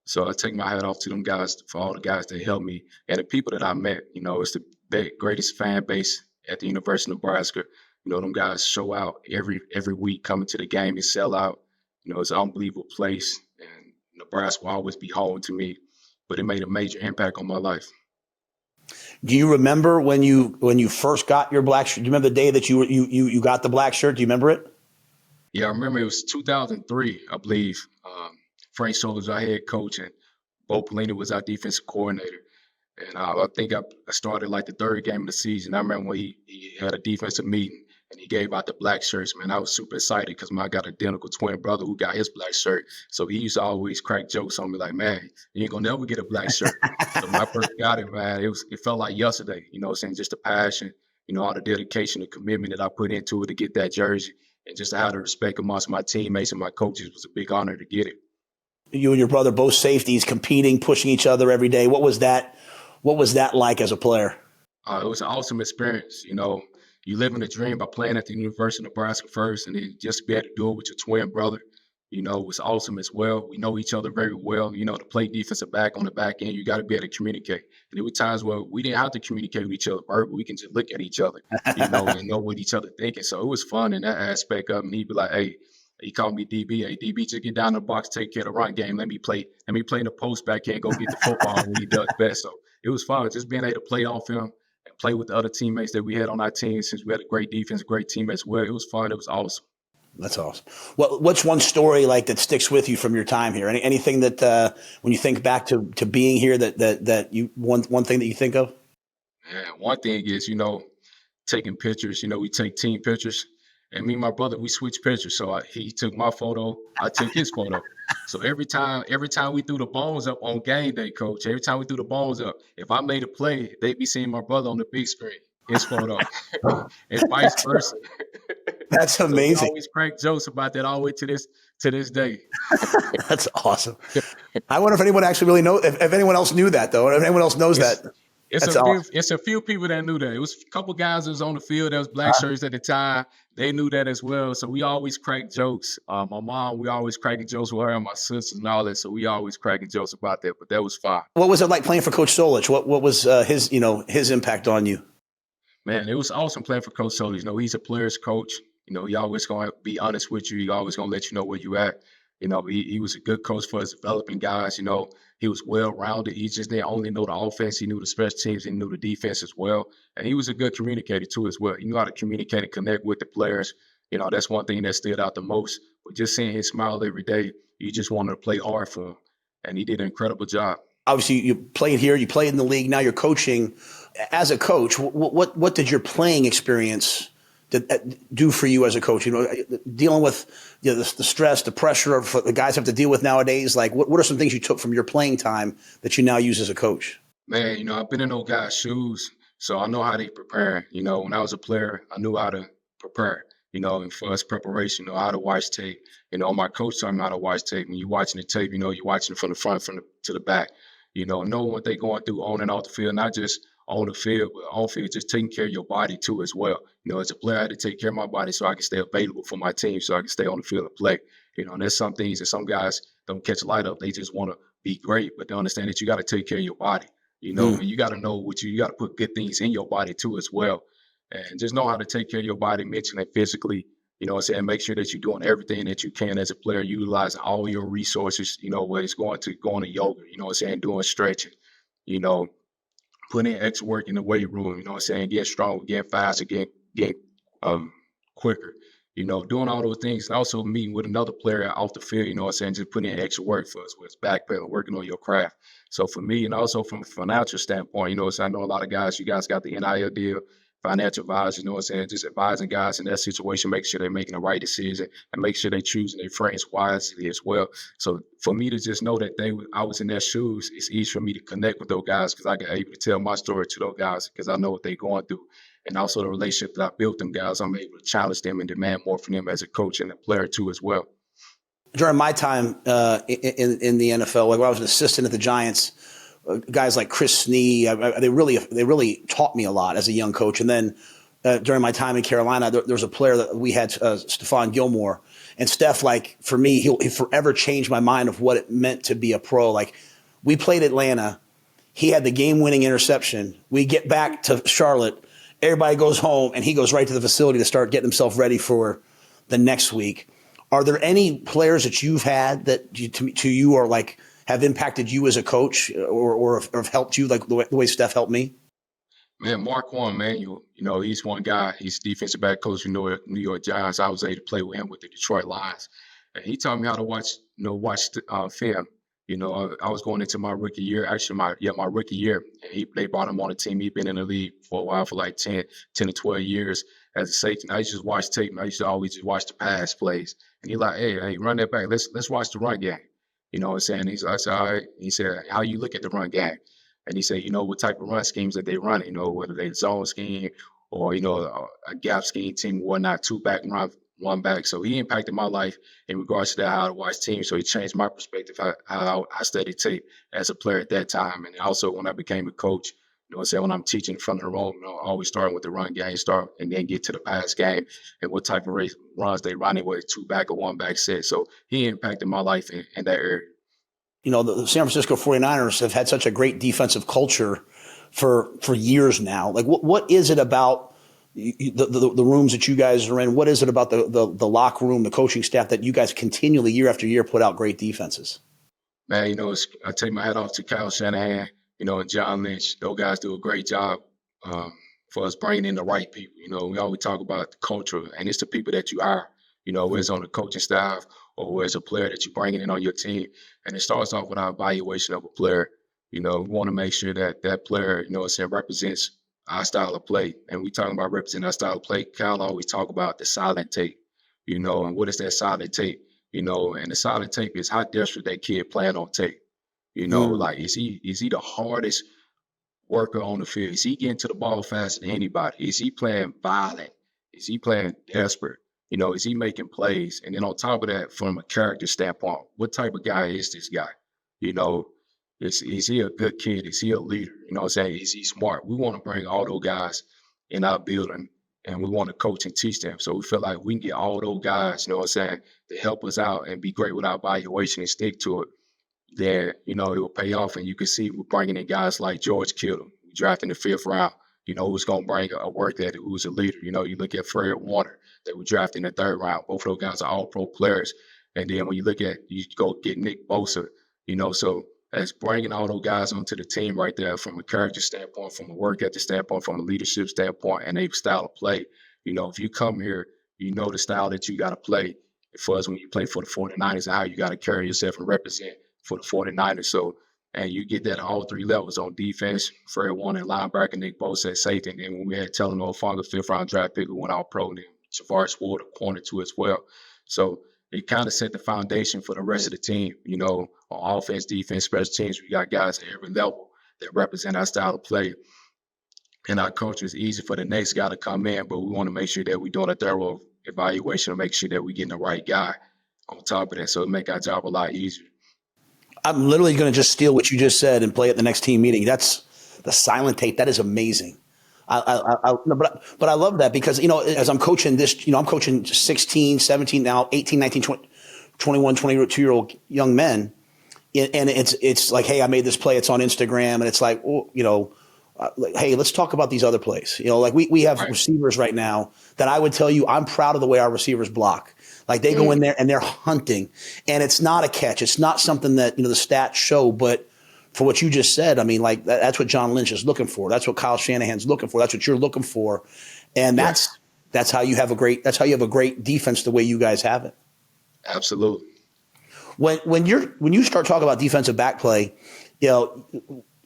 So I take my hat off to them guys, for all the guys that helped me and the people that I met. You know, it's the greatest fan base at the University of Nebraska. You know, them guys show out every week, coming to the game and sell out. You know, it's an unbelievable place, and Nebraska will always be home to me. But it made a major impact on my life. Do you remember when you first got your black shirt? Do you remember the day that you got the black shirt? Do you remember it? Yeah, I remember it was 2003, I believe. Frank Sola was our head coach, and Bo Pelini was our defensive coordinator. And I think I started like the third game of the season. I remember when he had a defensive meeting and he gave out the black shirts. Man, I was super excited because I got an identical twin brother who got his black shirt. So he used to always crack jokes on me like, man, you ain't gonna never get a black shirt. So when I first got it, man, it felt like yesterday, you know what I'm saying? Just the passion, you know, all the dedication and commitment that I put into it to get that jersey, and just to have the respect amongst my teammates and my coaches was a big honor to get it. You and your brother, both safeties, competing, pushing each other every day. What was that like as a player? It was an awesome experience. You know, you live in a dream by playing at the University of Nebraska first, and then just be able to do it with your twin brother, you know, was awesome as well. We know each other very well. You know, to play defensive back on the back end, you got to be able to communicate. And there were times where we didn't have to communicate with each other verbally. We can just look at each other, you know, and know what each other thinking. So it was fun in that aspect of it. And he'd be like, hey, he called me DB. Hey, DB, just get down the box, take care of the run game. Let me play in the post back here and go get the football when he does best. So it was fun just being able to play off him and play with the other teammates that we had on our team. Since we had a great defense, great team as well. It was fun. It was awesome. That's awesome. What's one story like that sticks with you from your time here? Anything that when you think back to being here that you one thing that you think of? Yeah, one thing is, you know, taking pictures. You know, we take team pictures. And me and my brother, we switched pictures. So he took my photo, I took his photo. So every time we threw the bones up on game day, coach, every time we threw the bones up, if I made a play, they'd be seeing my brother on the big screen, his photo, and vice versa. That's amazing. So we always crack jokes about that all the way to this day. That's awesome. I wonder if anyone actually really knows, if anyone else knew that, though, or if anyone else knows that. It's a few people that knew that. It was a couple guys that was on the field that was black shirts at the time. They knew that as well. So we always crack jokes. My mom, we always cracking jokes with her and my sisters and all that. So we always cracking jokes about that. But that was fun. What was it like playing for Coach Solich? What was his impact on you? Man, it was awesome playing for Coach Solich. You know, he's a player's coach. You know, he always going to be honest with you. He always going to let you know where you at. You know, he was a good coach for us developing guys. You know, he was well-rounded. He just didn't only know the offense. He knew the special teams. He knew the defense as well. And he was a good communicator, too, as well. He knew how to communicate and connect with the players. You know, that's one thing that stood out the most. But just seeing his smile every day, you just wanted to play hard for him. And he did an incredible job. Obviously, you played here. You played in the league. Now you're coaching. As a coach, what did your playing experience do for you as a coach? You know, dealing with the stress, the pressure of the guys have to deal with nowadays. Like, what are some things you took from your playing time that you now use as a coach? Man, you know, I've been in those guys' shoes, so I know how they prepare. You know, when I was a player, I knew how to prepare. You know, and for us preparation, you know, how to watch tape. You know, my coach taught me how to watch tape. When you're watching the tape, you know, you're watching it from the front, to the back. You know what they're going through on and off the field, not just on the field, but on field, just taking care of your body too as well. You know, as a player, I had to take care of my body so I can stay available for my team, so I can stay on the field and play. You know, and there's some things that some guys don't catch light up. They just want to be great, but they understand that you got to take care of your body. You know, and you got to know you got to put good things in your body too as well. And just know how to take care of your body mentally and physically. You know what I'm saying? Make sure that you're doing everything that you can as a player, utilizing all your resources, you know, whether it's going to yoga, you know what I'm saying, doing stretching, you know, putting in extra work in the weight room, you know what I'm saying, getting stronger, getting faster, getting quicker, you know, doing all those things. And also meeting with another player off the field, you know what I'm saying, just putting in extra work for us, whether it's backpedaling, working on your craft. So for me, and also from a financial standpoint, you know, so I know a lot of guys, you guys got the NIL deal, financial advisors, you know what I'm saying, just advising guys in that situation, make sure they're making the right decision and make sure they're choosing their friends wisely as well. So for me to just know that I was in their shoes, it's easy for me to connect with those guys because I get able to tell my story to those guys because I know what they're going through. And also the relationship that I built them guys, I'm able to challenge them and demand more from them as a coach and a player too as well. during my time in the NFL, like when I was an assistant at the Giants, guys like Chris Snee, they really taught me a lot as a young coach. And then during my time in Carolina, there was a player that we had, Stephon Gilmore. And Steph, like, for me, he forever changed my mind of what it meant to be a pro. Like, we played Atlanta. He had the game-winning interception. We get back to Charlotte. Everybody goes home, and he goes right to the facility to start getting himself ready for the next week. Are there any players that you've had that to you are like have impacted you as a coach or have helped you like the way Steph helped me? Man, Mark Warren, man, you know, he's one guy. He's defensive back coach for New York Giants. I was able to play with him with the Detroit Lions. And he taught me how to watch film. You know, I was going into my rookie year, actually my rookie year. And they brought him on the team. He'd been in the league for a while, for like 10 to 12 years as a safety. And I used to just watch tape. And I used to always just watch the pass plays. And he's like, hey, run that back. Let's watch the run game. You know what I'm saying? I said, all right. He said, how you look at the run game? And he said, you know, what type of run schemes that they run, you know, whether they zone scheme or, you know, a gap scheme team, whatnot, two back, one back. So he impacted my life in regards to that, how to watch teams. So he changed my perspective, how I studied tape as a player at that time. And also when I became a coach, you know what I'm saying, when I'm teaching in front of the room, you know, always starting with the run game, and then get to the pass game and what type of runs they run, whether two back or one back set. So he impacted my life in that area. You know, the San Francisco 49ers have had such a great defensive culture for years now. Like, what is it about the rooms that you guys are in? What is it about the locker room, the coaching staff that you guys continually, year after year, put out great defenses? Man, you know, I take my hat off to Kyle Shanahan, you know, and John Lynch. Those guys do a great job for us bringing in the right people. You know, we always talk about the culture, and it's the people that you hire, you know, whether it's on the coaching staff or whether it's a player that you're bringing in on your team. And it starts off with our evaluation of a player. You know, we want to make sure that that player, you know, represents our style of play. And we talking about representing our style of play. Kyle always talk about the silent tape, you know, and what is that silent tape? You know, and the silent tape is how desperate that kid playing on tape. You know, like, is he the hardest worker on the field? Is he getting to the ball faster than anybody? Is he playing violent? Is he playing desperate? You know, is he making plays? And then on top of that, from a character standpoint, what type of guy is this guy? You know, is he a good kid? Is he a leader? You know what I'm saying? Is he smart? We want to bring all those guys in our building, and we want to coach and teach them. So we feel like we can get all those guys, you know what I'm saying, to help us out and be great with our evaluation and stick to it. Then, you know, it will pay off. And you can see we're bringing in guys like George Kittle, drafting the 5th round, you know, who's going to bring a work ethic, who's a leader. You know, you look at Fred Warner, that were drafted in the 3rd round. Both of those guys are all pro players. And then when you look at, you go get Nick Bosa, you know, so that's bringing all those guys onto the team right there from a character standpoint, from a work ethic standpoint, from a leadership standpoint, and a style of play. You know, if you come here, you know the style that you got to play for us when you play for the 49ers and how you got to carry yourself and represent for the 49ers. So, and you get that at all 3 levels on defense. Fred Warner, linebacker, Nick Bosa at safety. And then when we had Talanoa Fonga, 5th round draft pick, who went all pro, then Javaris Ward, a corner too as well. So it kind of set the foundation for the rest of the team. You know, on offense, defense, special teams, we got guys at every level that represent our style of play. And our culture is easy for the next guy to come in, but we want to make sure that we're doing a thorough evaluation to make sure that we're getting the right guy on top of that. So it make our job a lot easier. I'm literally going to just steal what you just said and play at the next team meeting. That's the silent tape. That is amazing. But I love that because, you know, as I'm coaching this, you know, I'm coaching 16, 17, now 18, 19, 20, 21, 22-year-old young men. And it's like, hey, I made this play. It's on Instagram. And it's like, oh, you know, like, hey, let's talk about these other plays. You know, like we have receivers right now that I would tell you I'm proud of the way our receivers block. Like they go in there and they're hunting. And it's not a catch. It's not something that, you know, the stats show, but for what you just said, I mean, like that's what John Lynch is looking for. That's what Kyle Shanahan's looking for. That's what you're looking for, and that's how you have a great defense the way you guys have it. Absolutely. When you start talking about defensive back play, you know,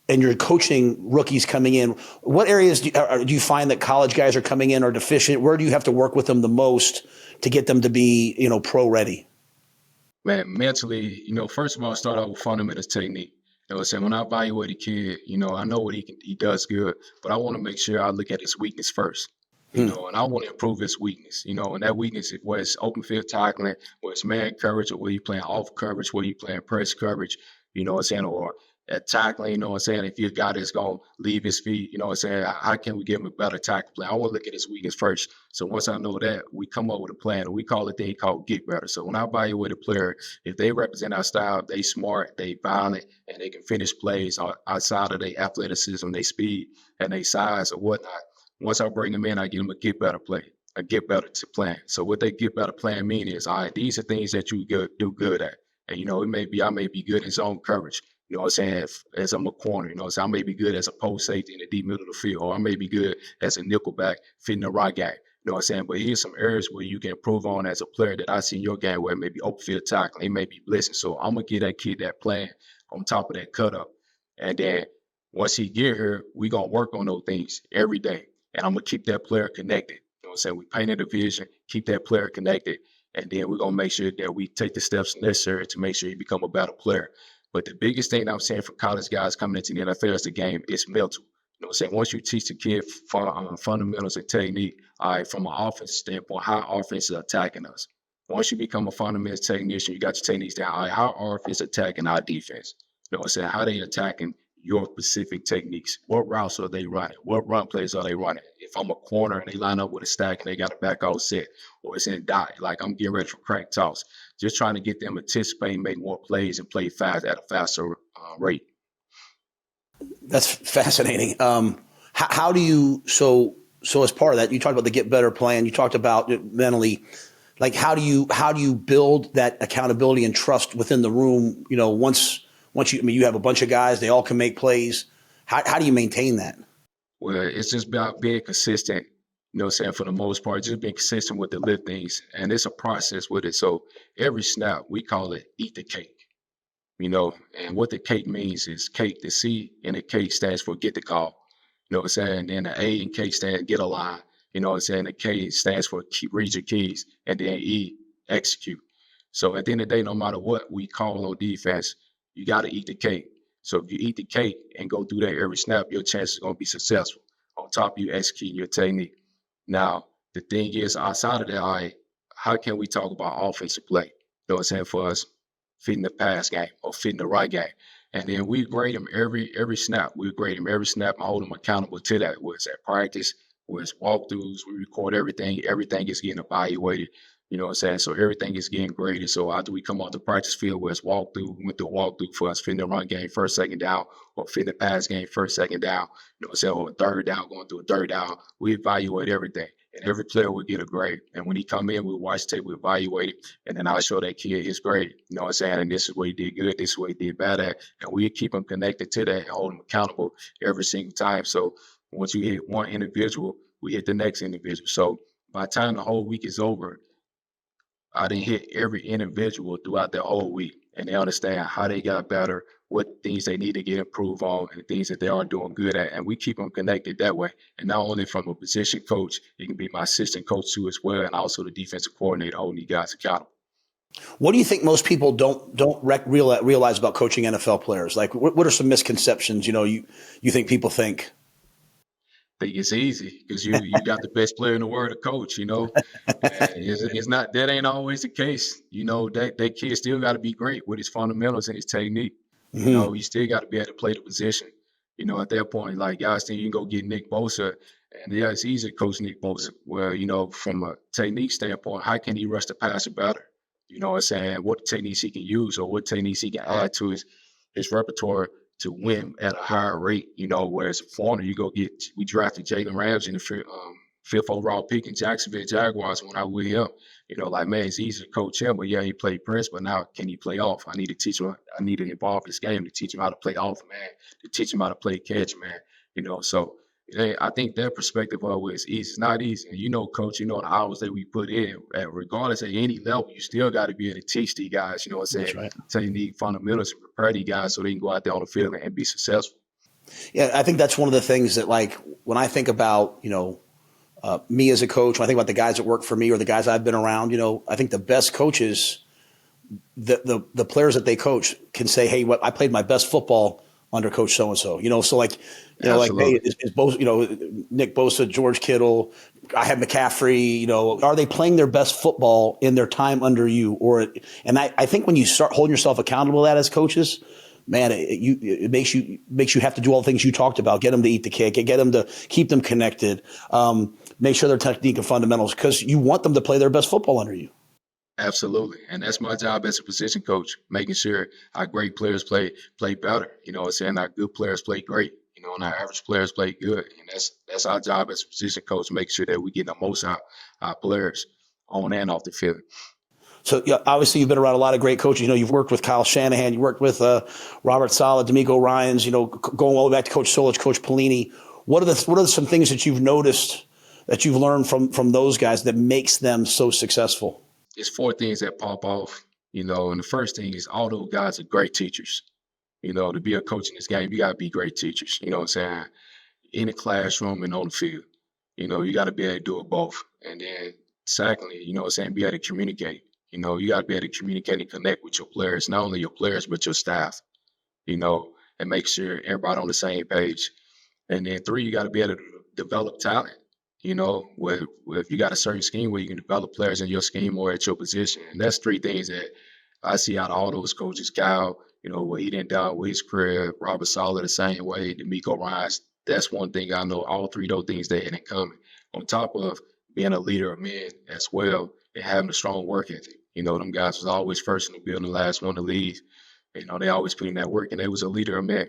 and you're coaching rookies coming in, what areas do you find that college guys are coming in are deficient? Where do you have to work with them the most to get them to be, you know, pro ready? Man, mentally, you know, first of all, start out with fundamentals technique. You know what I'm saying? When I evaluate a kid, you know, I know what he does good, but I want to make sure I look at his weakness first. And I want to improve his weakness, and that weakness is where it's open field tackling, where it's man coverage, or where you playing off coverage, where you playing press coverage, or at tackling, if you're a guy that's going to leave his feet, how can we give him a better tackle play? I want to look at his weakness first. So once I know that, we come up with a plan, and we call it thing called get better. So when I evaluate a player, if they represent our style, they smart, they violent, and they can finish plays outside of their athleticism, their speed, and their size or whatnot. Once I bring them in, I give them a get better play, a get better to plan. So what they get better plan mean is, all right, these are things that you do good at. And, I may be good in zone coverage, as I'm a corner, so I may be good as a post safety in the deep middle of the field, or I may be good as a nickelback fitting the right guy. But here's some areas where you can improve on as a player that I see in your game where it may be open field tackling, it may be blitzing. So I'm going to give that kid that plan on top of that cut up. And then once he get here, we're going to work on those things every day. And I'm going to keep that player connected. We painted a vision, keep that player connected. And then we're going to make sure that we take the steps necessary to make sure he become a better player. But the biggest thing I'm saying for college guys coming into the NFL as the game is mental. Once you teach the kid fundamentals and technique, all right, from an offensive standpoint, how offense is attacking us. Once you become a fundamental technician, you got your techniques down. All right, how offense attacking our defense. How they attacking your specific techniques. What routes are they running? What run plays are they running? If I'm a corner and they line up with a stack and they got a back out set, or it's in dot, like I'm getting ready for crack toss, just trying to get them anticipate, make more plays, and play fast at a faster rate. That's fascinating. How do you so as part of that, you talked about the get better plan. You talked about it mentally. Like how do you build that accountability and trust within the room? Once you have a bunch of guys, they all can make plays. How do you maintain that? Well, it's just about being consistent. For the most part, just being consistent with the little things, and it's a process with it. So every snap, we call it eat the cake. And what the cake means is cake. The C in the cake stands for get the call. And then the A in cake stands get a line. The K stands for read your keys, and then E, execute. So at the end of the day, no matter what we call on defense, you got to eat the cake. So if you eat the cake and go through that every snap, your chance is going to be successful. On top of you executing your technique. Now, the thing is, outside of that, how can we talk about offensive play? For us, fitting the pass game or fitting the right game. And then we grade them every snap. We grade them every snap and hold them accountable to that. Whether it's at practice, whether it's walkthroughs, we record everything. Everything is getting evaluated. So everything is getting graded. So after we come off the practice field, where it's walkthrough, we went through a walkthrough for us fitting the run game first, second down, or fitting the pass game first, second down, or third down, going through a third down. We evaluate everything. And every player will get a grade. And when he come in, we watch tape, we evaluate it, and then I'll show that kid his grade. And this is what he did good, this is what he did bad at. And we keep him connected to that and hold him accountable every single time. So once you hit one individual, we hit the next individual. So by the time the whole week is over, I didn't hit every individual throughout the whole week, and they understand how they got better, what things they need to get improved on, and things that they are doing good at. And we keep them connected that way. And not only from a position coach, it can be my assistant coach too as well, and also the defensive coordinator holding these guys accountable. What do you think most people don't realize about coaching NFL players? Like, what are some misconceptions? You think people think? I think it's easy because you got the best player in the world to coach. It's not, that ain't always the case. That kid still got to be great with his fundamentals and his technique. Mm-hmm. You still got to be able to play the position. At that point, like guys think you can go get Nick Bosa, and yeah, it's easy to coach Nick Bosa. Well, from a technique standpoint, how can he rush the passer better? What techniques he can use or what techniques he can add to his repertoire to win at a higher rate, whereas foreigner, we drafted Jalen Ramsey in the fifth overall pick in Jacksonville Jaguars when I was with him. It's easy to coach him, but yeah, he played press, but now can he play off? I need to teach him, I need to evolve his game to teach him how to play off, man, to teach him how to play catch, man, so I think that perspective of it is easy. It's not easy. And coach, the hours that we put in, regardless at any level, you still got to be able to teach these guys, That's right. Technique, fundamentals, and prepare these guys so they can go out there on the field and be successful. Yeah, I think that's one of the things that, like, when I think about, me as a coach, when I think about the guys that work for me or the guys I've been around, I think the best coaches, the players that they coach can say, hey, I played my best football under Coach so and so. So like, like, hey, Absolutely. is Bosa, Nick Bosa, George Kittle, I have McCaffrey. Are they playing their best football in their time under you? And I think when you start holding yourself accountable to that as coaches, man, it makes you have to do all the things you talked about. Get them to eat the cake, get them to keep them connected, make sure their technique and fundamentals, because you want them to play their best football under you. Absolutely. And that's my job as a position coach, making sure our great players play better. Our good players play great, and our average players play good. And that's our job as a position coach, make sure that we get the most out our players on and off the field. So obviously you've been around a lot of great coaches. You've worked with Kyle Shanahan, you worked with Robert Saleh, D'Amico Ryans, going all the way back to Coach Solich, Coach Pelini. What are some things that you've noticed that you've learned from those guys that makes them so successful? It's 4 things that pop off, and the first thing is all those guys are great teachers. To be a coach in this game, you got to be great teachers, in the classroom and on the field. You got to be able to do it both. And then secondly, be able to communicate. You got to be able to communicate and connect with your players, not only your players, but your staff, and make sure everybody on the same page. And then 3, you got to be able to develop talent. Where if you got a certain scheme where you can develop players in your scheme or at your position. And that's 3 things that I see out of all those coaches. Kyle, what he didn't do with his career, Robert Saleh the same way, D'Amico Ryans. That's one thing I know all 3 of those things they had in common. On top of being a leader of men as well and having a strong work ethic. Them guys was always first in the building, last one to leave. They always put in that work, and they was a leader of men.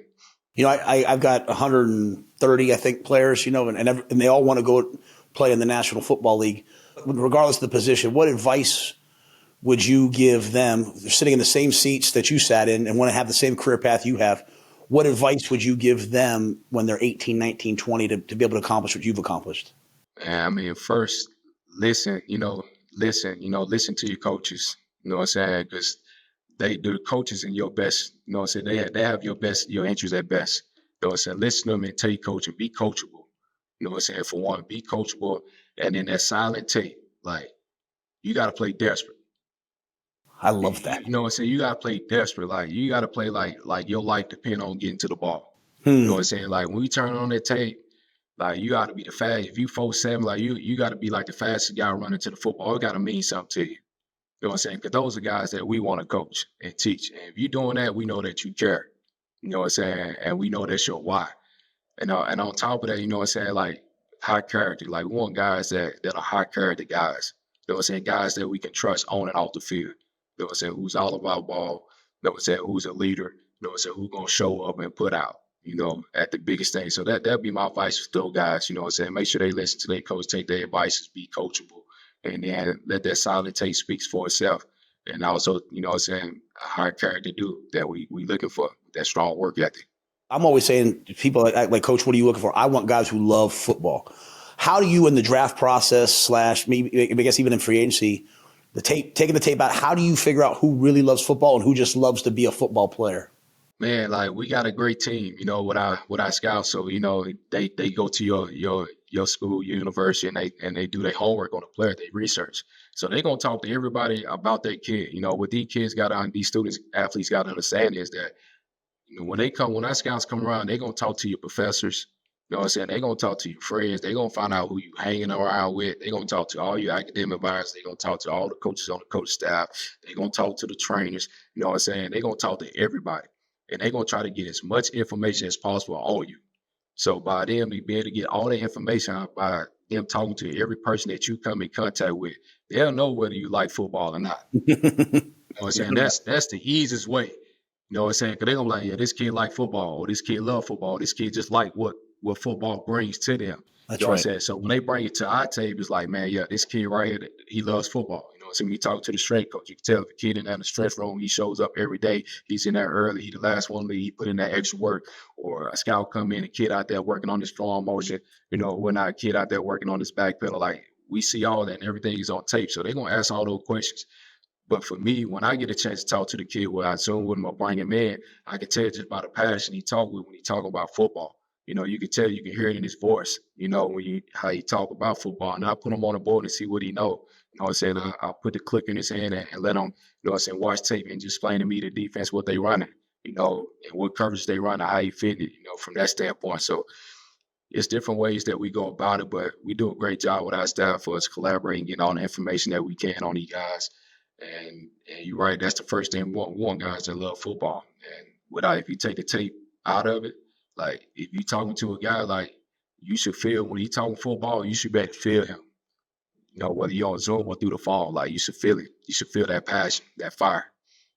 I've got 130, I think, players, and they all want to go play in the National Football League. Regardless of the position, what advice would you give them? They're sitting in the same seats that you sat in and want to have the same career path you have. What advice would you give them when they're 18, 19, 20 to be able to accomplish what you've accomplished? First, listen to your coaches, because the coaches in your best, they have your interests at best. Listen to them and tell your coach and be coachable. For one, be coachable. And then that silent tape, you got to play desperate. I love that. You got to play desperate. You got to play like your life depends on getting to the ball. When we turn on that tape, you got to be the fast. If you 4'7", you got to be like the fastest guy running to the football. It got to mean something to you. Because those are guys that we want to coach and teach. And if you're doing that, we know that you care. And we know that's your why. And on top of that, high character. We want guys that are high character guys. Guys that we can trust on and off the field. Who's all about ball. Who's a leader. Who's going to show up and put out, at the biggest thing. So that'd be my advice to those guys, make sure they listen to their coach, take their advice, be coachable. And then let that silent tape speak for itself. And also, a high character dude that we looking for, that strong work ethic. I'm always saying to people like, Coach, what are you looking for? I want guys who love football. How do you, in the draft process / maybe, I guess even in free agency, taking the tape out, how do you figure out who really loves football and who just loves to be a football player? Man, we got a great team, with our scouts. So, they go to your school, your university, and they do their homework on the player, they research. So they're gonna talk to everybody about their kid. What these students, athletes got to understand is that, when our scouts come around, they're gonna talk to your professors. They're gonna talk to your friends. They're gonna find out who you hanging around with. They're gonna talk to all your academic advisors. They're gonna talk to all the coaches on the coach staff. They're gonna talk to the trainers. They're gonna talk to everybody. And they're going to try to get as much information as possible on you. So by them being able to get all the information by them talking to every person that you come in contact with, they'll know whether you like football or not. That's the easiest way. Because they're going to be like, yeah, this kid like football, or this kid love football, this kid just like what football brings to them. That's right. What I'm saying? So when they bring it to our table, it's like, man, yeah, this kid right here, he loves football. So when you talk to the strength coach, you can tell if a kid in the strength room, he shows up every day. He's in there early. He the last one to leave. He put in that extra work. Or a scout come in, a kid out there working on his strong motion. We're not a kid out there working on his back pedal. We see all that and everything is on tape. So they're going to ask all those questions. But for me, when I get a chance to talk to the kid, what I assume with him or bring him in, I can tell just by the passion he talk with when he talk about football. You can tell, you can hear it in his voice, how he talk about football. And I put him on the board and see what he know. I'll put the click in his hand and let him, watch tape and just explain to me the defense, what they running. you know, and what coverage they run and how you fit it, you know, from that standpoint. So it's different ways that we go about it, but we do a great job with our staff for us collaborating, getting all the information that we can on these guys. And you're right, that's the first thing we want guys that love football. And if you take the tape out of it, like if you're talking to a guy, like you should feel when he's talking football, you should be able to feel him. You know, whether you're on Zoom or through the phone, like you should feel it. You should feel that passion, that fire.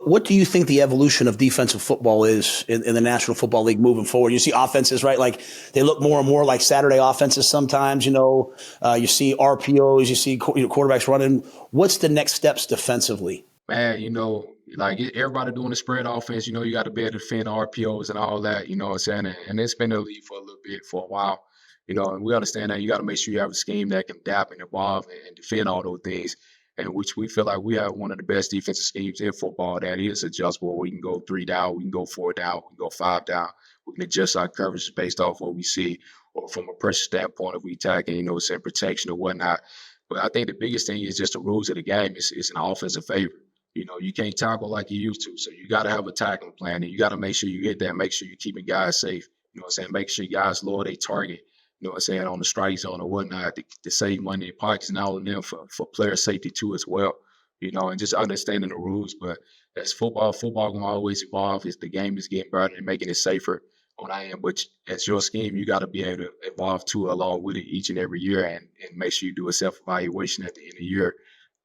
What do you think the evolution of defensive football is in the National Football League moving forward? You see offenses, right? Like they look more and more like Saturday offenses sometimes, you know. You see RPOs, you see quarterbacks running. What's the next steps defensively? Man, you know, like everybody doing the spread offense, you know, you got to be able to defend RPOs and all that, you know what I'm saying? And it's been in the league for a little bit, for a while, you know, and we understand that you got to make sure you have a scheme that can adapt and evolve and defend all those things. And which we feel like we have one of the best defensive schemes in football that is adjustable. We can go 3 down, we can go 4 down, we can go 5 down. We can adjust our coverage based off what we see, or from a pressure standpoint, if we attacking, you know, say protection or whatnot. But I think the biggest thing is just the rules of the game. It's an offensive favor. You know, you can't tackle like you used to. So you got to have a tackling plan, and you got to make sure you get that. Make sure you're keeping guys safe. You know what I'm saying? Make sure guys lower their target. You know what I'm saying, on the strike zone or whatnot to save money in pockets and all of them for player safety too as well. You know, and just understanding the rules. But as football can always evolve. As the game is getting better and making it safer on our end. But as your scheme, you got to be able to evolve too along with it each and every year, and make sure you do a self-evaluation at the end of the year.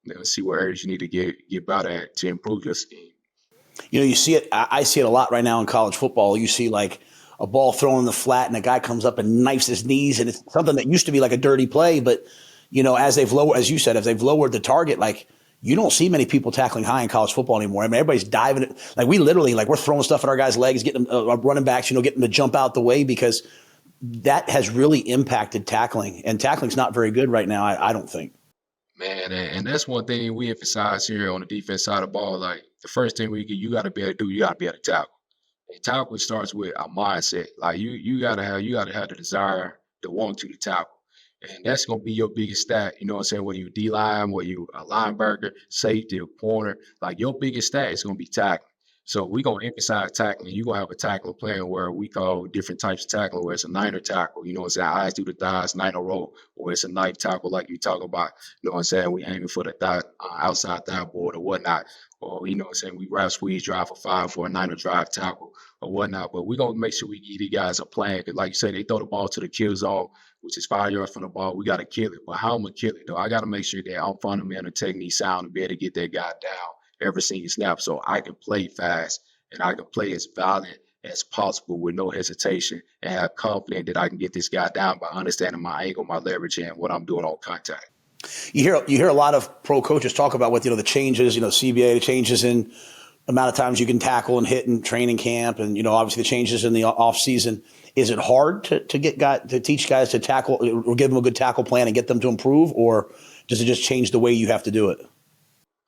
You know, see what areas you need to get better at to improve your scheme. You know, you see it. I see it a lot right now in college football. You see like a ball thrown in the flat and a guy comes up and knifes his knees, and it's something that used to be like a dirty play. But, you know, as they've lowered the target, like you don't see many people tackling high in college football anymore. I mean, everybody's diving it. Like we literally, like we're throwing stuff at our guys' legs, getting them, running backs, you know, getting them to jump out the way, because that has really impacted tackling. And tackling's not very good right now, I don't think. Man, and that's one thing we emphasize here on the defense side of the ball. Like the first thing you got to be able to do, you got to be able to tackle. And tackle starts with a mindset. Like you gotta have the desire to want to tackle. And that's gonna be your biggest stat. You know what I'm saying? Whether you D-line, whether you a linebacker, safety, or corner, like your biggest stat is gonna be tackling. So we're gonna emphasize tackling. You're gonna have a tackle plan where we call different types of tackle, where it's a niner tackle, you know what I'm saying, eyes through the thighs, niner roll, or it's a knife tackle like you talk about, you know what I'm saying, we aiming for the thigh, outside thigh board or whatnot. Or, you know what I'm saying, we wrap squeeze drive for 5 for a niner drive tackle or whatnot. But we're gonna make sure we give these guys a plan. Cause like you said, they throw the ball to the kill zone, which is 5 yards from the ball. We gotta kill it. But how I'm gonna kill it though? I gotta make sure that I'm fundamental technique sound to be able to get that guy down every single snap, so I can play fast and I can play as violent as possible with no hesitation, and have confidence that I can get this guy down by understanding my angle, my leverage, and what I'm doing on contact. You hear a lot of pro coaches talk about what, you know, the changes, you know, CBA, the changes in amount of times you can tackle and hit in training camp, and, you know, obviously the changes in the off season. Is it hard to teach guys to tackle, or give them a good tackle plan and get them to improve, or does it just change the way you have to do it?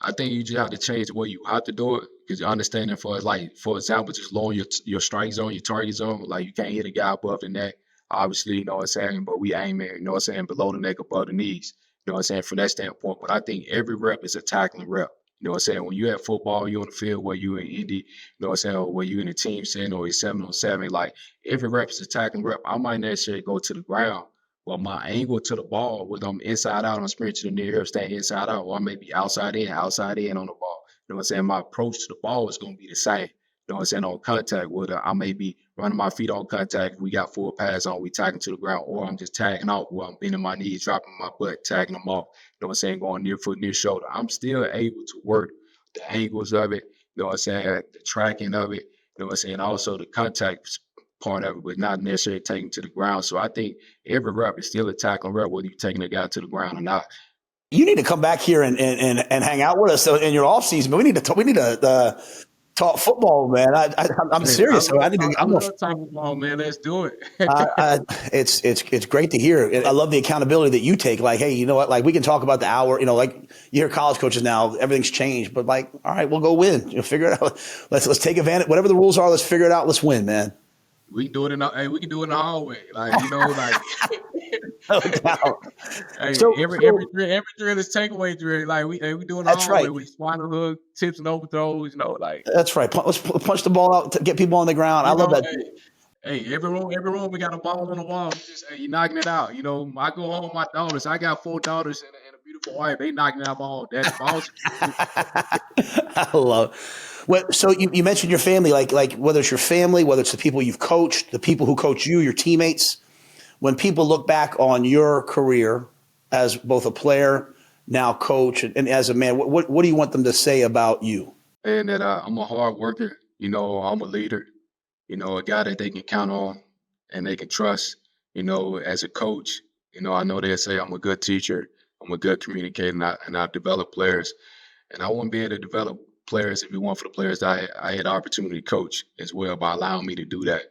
I think you just have to change the way you have to do it, because you're understanding, for example, just lowering your strike zone, your target zone. Like you can't hit a guy above the neck, obviously, you know what I'm saying, but we aim at, you know what I'm saying, below the neck, above the knees, you know what I'm saying, from that standpoint. But I think every rep is a tackling rep. You know what I'm saying? When you at football, you on the field, where you in Indy, you know what I'm saying, or where you in a team setting, or it's 7-on-7, like every rep is a tackling rep. I might not necessarily go to the ground, but my angle to the ball, whether I'm inside out, I'm sprinting to the near hip, staying inside out, or I may be outside in on the ball. You know what I'm saying? My approach to the ball is going to be the same. You know what I'm saying? On contact, whether I may be running my feet on contact, we got full pads on, we tagging to the ground, or I'm just tagging off where I'm bending my knees, dropping my butt, tagging them off. You know what I'm saying? Going near foot, near shoulder. I'm still able to work the angles of it, you know what I'm saying, the tracking of it, you know what I'm saying, also the contact part of it, but not necessarily taking to the ground. So I think every rep is still a tackling rep, whether you're taking a guy to the ground or not. You need to come back here and hang out with us in your off season. But we need to talk football, man. I'm serious. I'm talking football, man. Let's do it. It's great to hear. I love the accountability that you take. Like, hey, you know what? Like, we can talk about the hour. You know, like you hear college coaches now, everything's changed. But like, all right, we'll go win. You'll figure it out. Let's take advantage. Whatever the rules are, let's figure it out. Let's win, man. We can do it in the hallway. Like, you know, like No doubt. Hey, So, every so drill is takeaway drill. Like we doing the that's hard way right. with spinal hook, tips and overthrows. Like That's right. Let's punch the ball out to get people on the ground. I love that. every room we got a ball on the wall. Just you knocking it out. I go home with my daughters. I got 4 daughters and a beautiful wife. They knocking out ball. That balls. I love. Well, so you mentioned your family, like whether it's your family, whether it's the people you've coached, the people who coach you, your teammates. When people look back on your career as both a player, now coach, and as a man, what do you want them to say about you? And that I'm a hard worker. I'm a leader. A guy that they can count on and they can trust. As a coach, I know they say I'm a good teacher. I'm a good communicator, and I develop players. And I want to be able to develop players if you want for the players that I had the opportunity to coach as well by allowing me to do that,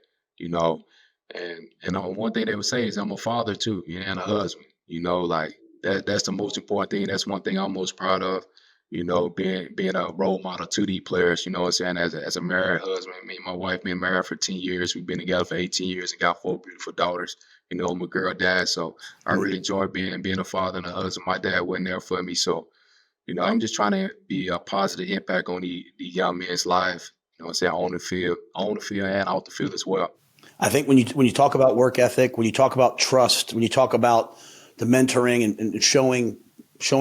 And one thing they would say is I'm a father too, and a husband, like that's the most important thing. That's one thing I'm most proud of, being a role model to these players, what I'm saying, as a married husband. Me and my wife been married for 10 years. We've been together for 18 years and got 4 beautiful daughters. I'm a girl dad. So I really enjoy being a father and a husband. My dad wasn't there for me. So, I'm just trying to be a positive impact on the young men's life, what I'm saying, on the field and off the field as well. I think when you talk about work ethic, when you talk about trust, when you talk about the mentoring and showing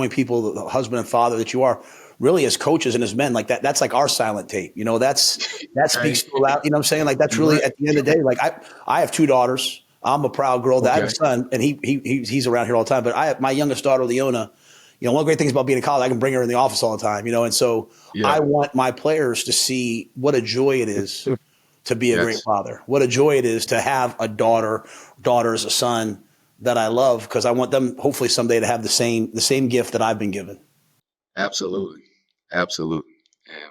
people the husband and father that you are, really as coaches and as men, like that's like our silent tape. That speaks to loud. You know what I'm saying? Like that's really at the end of the day. Like I have 2 daughters. I'm a proud girl. I have a son, and he's around here all the time. But I have my youngest daughter, Leona. One of the great things about being in college, I can bring her in the office all the time. And so I want my players to see what a joy it is to be a great father. What a joy it is to have a daughters, a son that I love, because I want them hopefully someday to have the same gift that I've been given. Absolutely. And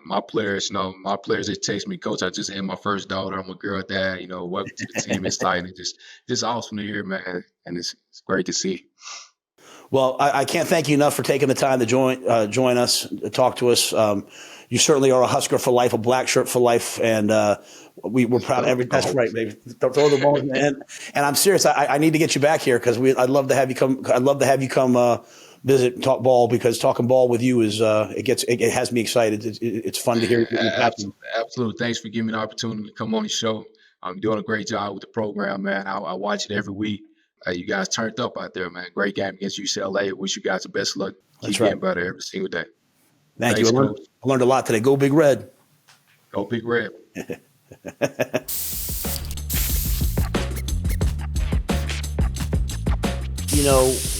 my players, they text me, Coach, I just had my first daughter. I'm a girl dad. Welcome to the team. It's exciting. It's just awesome to hear, man. And it's great to see. Well, I can't thank you enough for taking the time to join us, talk to us. You certainly are a Husker for life, a Blackshirt for life, and we're proud of everything. That's right, baby. Throw the ball in the end. And I'm serious. I need to get you back here because I'd love to have you come. I'd love to have you come visit and talk ball, because talking ball with you is it has me excited. It's fun to hear. Absolutely. Thanks for giving me the opportunity to come on the show. I'm doing a great job with the program, man. I watch it every week. You guys turned up out there, man. Great game against UCLA. Wish you guys the best luck. Keep getting better every single day. Thanks, you. I learned a lot today. Go Big Red. Go Big Red.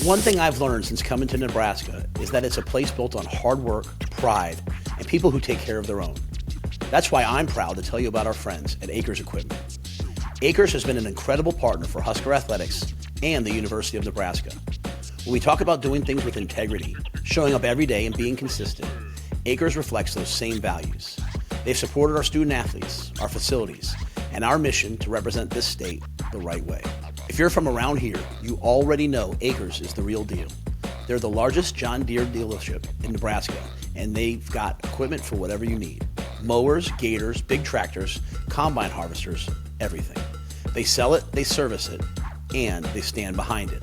One thing I've learned since coming to Nebraska is that it's a place built on hard work, pride, and people who take care of their own. That's why I'm proud to tell you about our friends at Acres Equipment. Acres has been an incredible partner for Husker Athletics and the University of Nebraska. When we talk about doing things with integrity, showing up every day and being consistent, Acres reflects those same values. They've supported our student athletes, our facilities, and our mission to represent this state the right way. If you're from around here, you already know Acres is the real deal. They're the largest John Deere dealership in Nebraska, and they've got equipment for whatever you need. Mowers, gators, big tractors, combine harvesters, everything. They sell it, they service it, and they stand behind it.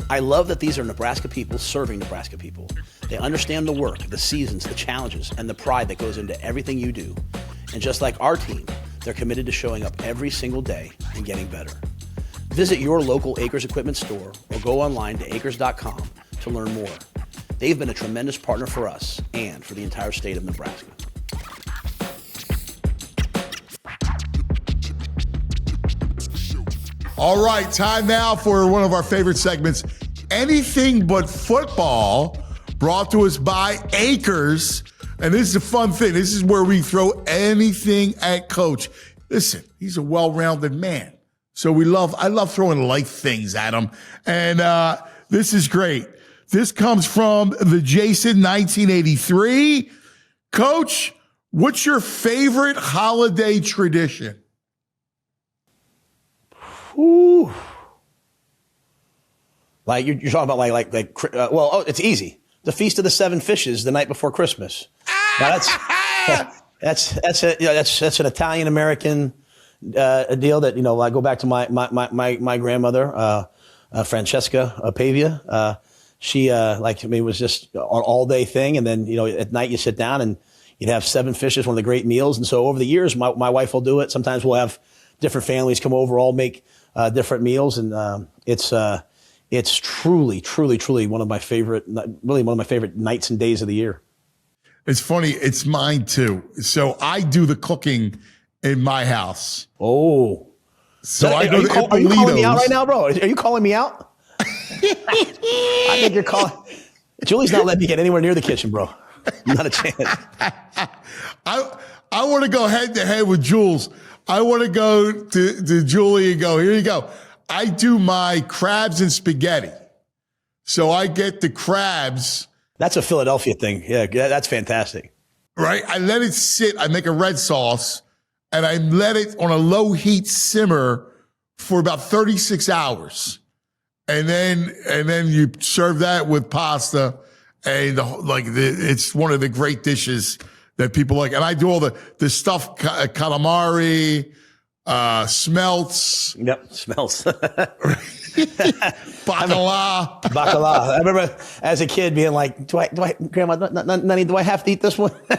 I love that these are Nebraska people serving Nebraska people. They understand the work, the seasons, the challenges, and the pride that goes into everything you do. And just like our team, they're committed to showing up every single day and getting better. Visit your local Acres Equipment store or go online to acres.com to learn more. They've been a tremendous partner for us and for the entire state of Nebraska. All right, time now for one of our favorite segments, Anything But Football, brought to us by Acres. And this is a fun thing. This is where we throw anything at Coach. Listen, he's a well-rounded man. So I love throwing life things at him. And this is great. This comes from the Jason 1983. Coach, what's your favorite holiday tradition? Ooh. Like you're talking about it's easy. The Feast of the Seven Fishes the night before Christmas. Now that's an Italian American deal that I go back to my grandmother. Francesca Pavia. She it was just an all day thing. And then, at night you sit down and you'd have 7 fishes, one of the great meals. And so over the years, my wife will do it. Sometimes we'll have different families come over, all make different meals. And it's truly, truly, truly one of my favorite nights and days of the year. It's funny. It's mine too. So I do the cooking in my house. Oh. So I go to Ippolito's. Are you calling me out right now, bro? Are you calling me out? I think you're calling. Julie's not letting me get anywhere near the kitchen, bro. Not a chance. I want to go head to head with Jules. I want to go to Julie and go, here you go. I do my crabs and spaghetti. So I get the crabs. That's a Philadelphia thing. Yeah, that's fantastic. Right? I let it sit. I make a red sauce and I let it on a low heat simmer for about 36 hours. And then you serve that with pasta, and it's one of the great dishes that people like. And I do all the stuff, calamari, smelts. Yep, smelts. Bacala. Bacala. I remember as a kid being like, do I, Grandma, Nani, do I have to eat this one? Yeah,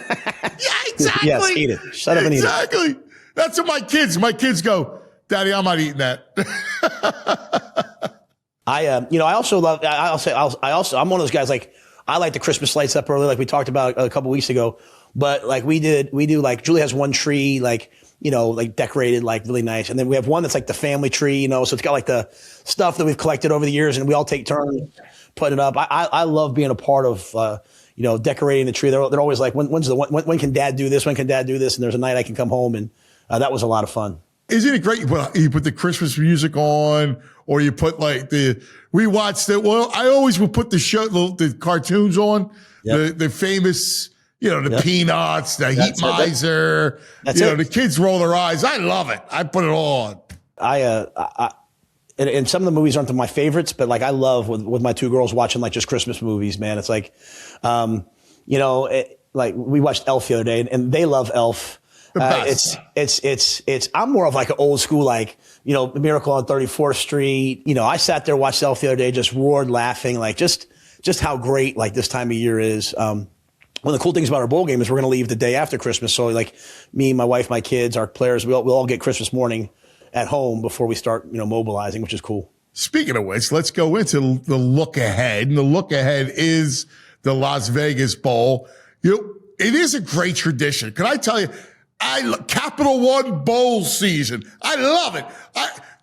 exactly. Yes, eat it. Shut up and eat it. Exactly. That's what my kids go, Daddy, I'm not eating that. I also love, I'm one of those guys, like, I like the Christmas lights up early, like we talked about a couple weeks ago, but like we do, like Julie has one tree, like, like decorated, like really nice. And then we have one that's like the family tree, so it's got like the stuff that we've collected over the years and we all take turns putting it up. I love being a part of, decorating the tree. They're always like, when can Dad do this? When can Dad do this? And there's a night I can come home, and that was a lot of fun. Isn't it great? You put the Christmas music on, or you put we watched it. Well, I always would put the cartoons on, yep. the famous, the yep. Peanuts, the Heat Miser. The kids roll their eyes. I love it. I put it on. And some of the movies aren't my favorites, but like I love with my 2 girls watching like just Christmas movies, man. It's like, like we watched Elf the other day, and they love Elf. I'm more of like an old school, like, Miracle on 34th Street. I sat there, watched Elf the other day, just roared laughing, like just how great like this time of year is. One of the cool things about our bowl game is we're going to leave the day after Christmas. So like me, my wife, my kids, our players, we'll all get Christmas morning at home before we start, mobilizing, which is cool. Speaking of which, let's go into the look ahead. And the look ahead is the Las Vegas Bowl. It is a great tradition. Can I tell you? Capital One Bowl season. I love it.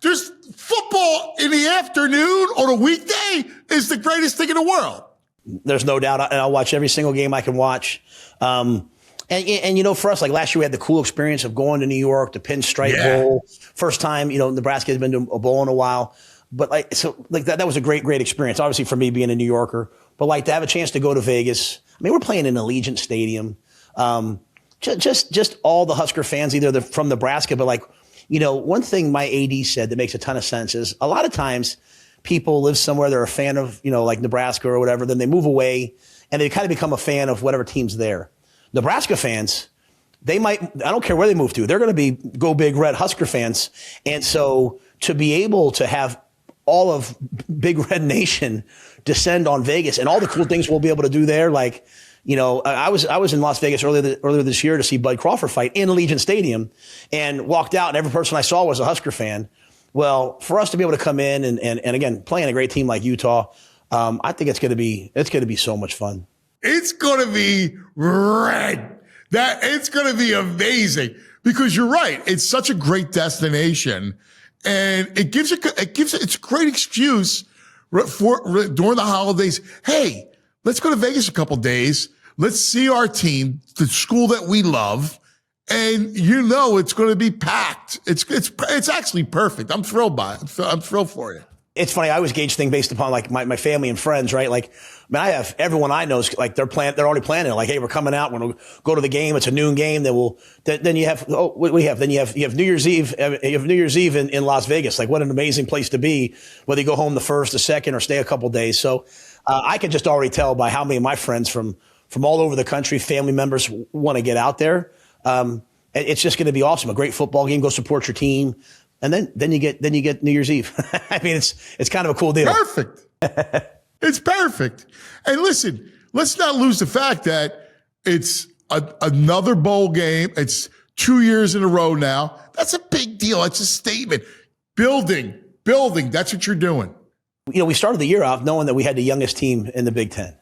Just football in the afternoon on a weekday is the greatest thing in the world. There's no doubt. And I'll watch every single game I can watch. And for us, like last year, we had the cool experience of going to New York, the Pinstripe Bowl. First time, Nebraska has been to a bowl in a while. But that was a great, great experience. Obviously for me being a New Yorker, but like to have a chance to go to Vegas. I mean, we're playing in Allegiant Stadium. Just all the Husker fans, either they're from Nebraska, but like, one thing my AD said that makes a ton of sense is a lot of times people live somewhere, they're a fan of, like Nebraska or whatever, then they move away and they kind of become a fan of whatever team's there. Nebraska fans, I don't care where they move to, they're going to be Go Big Red Husker fans. And so to be able to have all of Big Red Nation descend on Vegas and all the cool things we'll be able to do there, like, I was in Las Vegas earlier this year to see Bud Crawford fight in Allegiant Stadium, and walked out and every person I saw was a Husker fan. Well, for us to be able to come in and again, playing a great team like Utah, I think it's going to be so much fun. It's going to be red. It's going to be amazing because you're right. It's such a great destination, and it's a great excuse for during the holidays. Hey, let's go to Vegas a couple days. Let's see our team, the school that we love, and it's going to be packed. It's actually perfect. I'm thrilled by it. I'm thrilled for you. It's funny. I always gauge things based upon like my family and friends, right? Like, I have everyone I know is like they're already planning it. Like, hey, we're coming out. We're going to go to the game. It's a noon game. Then you have you have New Year's Eve. You have New Year's Eve in Las Vegas. Like, what an amazing place to be. Whether you go home the first, the second, or stay a couple days. So I can just already tell by how many of my friends from all over the country, family members, want to get out there. It's just going to be awesome. A great football game. Go support your team. and then you get New Year's Eve. I mean, it's kind of a cool deal. Perfect. It's perfect. And listen, let's not lose the fact that it's another bowl game. It's 2 years in a row now. That's a big deal. It's a statement. Building. That's what you're doing. We started the year off knowing that we had the youngest team in the Big Ten.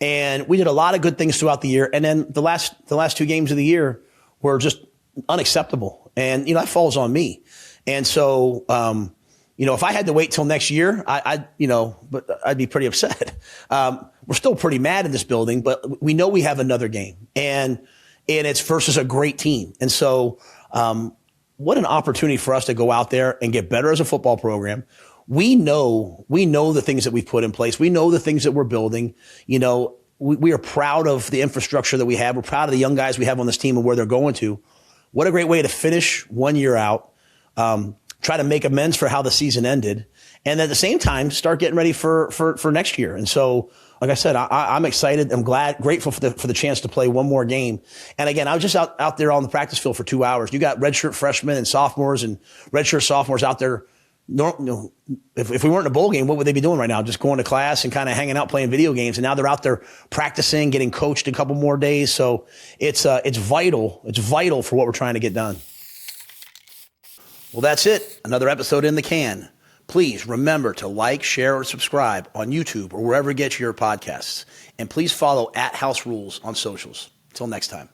And we did a lot of good things throughout the year. And then the last 2 games of the year were just unacceptable. And, that falls on me. And so, if I had to wait till next year, I'd be pretty upset. We're still pretty mad in this building, but we know we have another game. And it's versus a great team. And so, what an opportunity for us to go out there and get better as a football program. We know the things that we've put in place. We know the things that we're building. We are proud of the infrastructure that we have. We're proud of the young guys we have on this team and where they're going to. What a great way to finish 1 year out. Try to make amends for how the season ended. And at the same time, start getting ready for next year. And so, like I said, I'm excited. I'm grateful for the chance to play one more game. And again, I was just out there on the practice field for 2 hours. You got redshirt freshmen and sophomores and redshirt sophomores out there. If we weren't in a bowl game, what would they be doing right now? Just going to class and kind of hanging out playing video games. And now they're out there practicing, getting coached a couple more days. So it's vital. It's vital for what we're trying to get done. Well, that's it. Another episode in the can. Please remember to like, share, or subscribe on YouTube or wherever you get your podcasts. And please follow @HouseRules on socials. Until next time.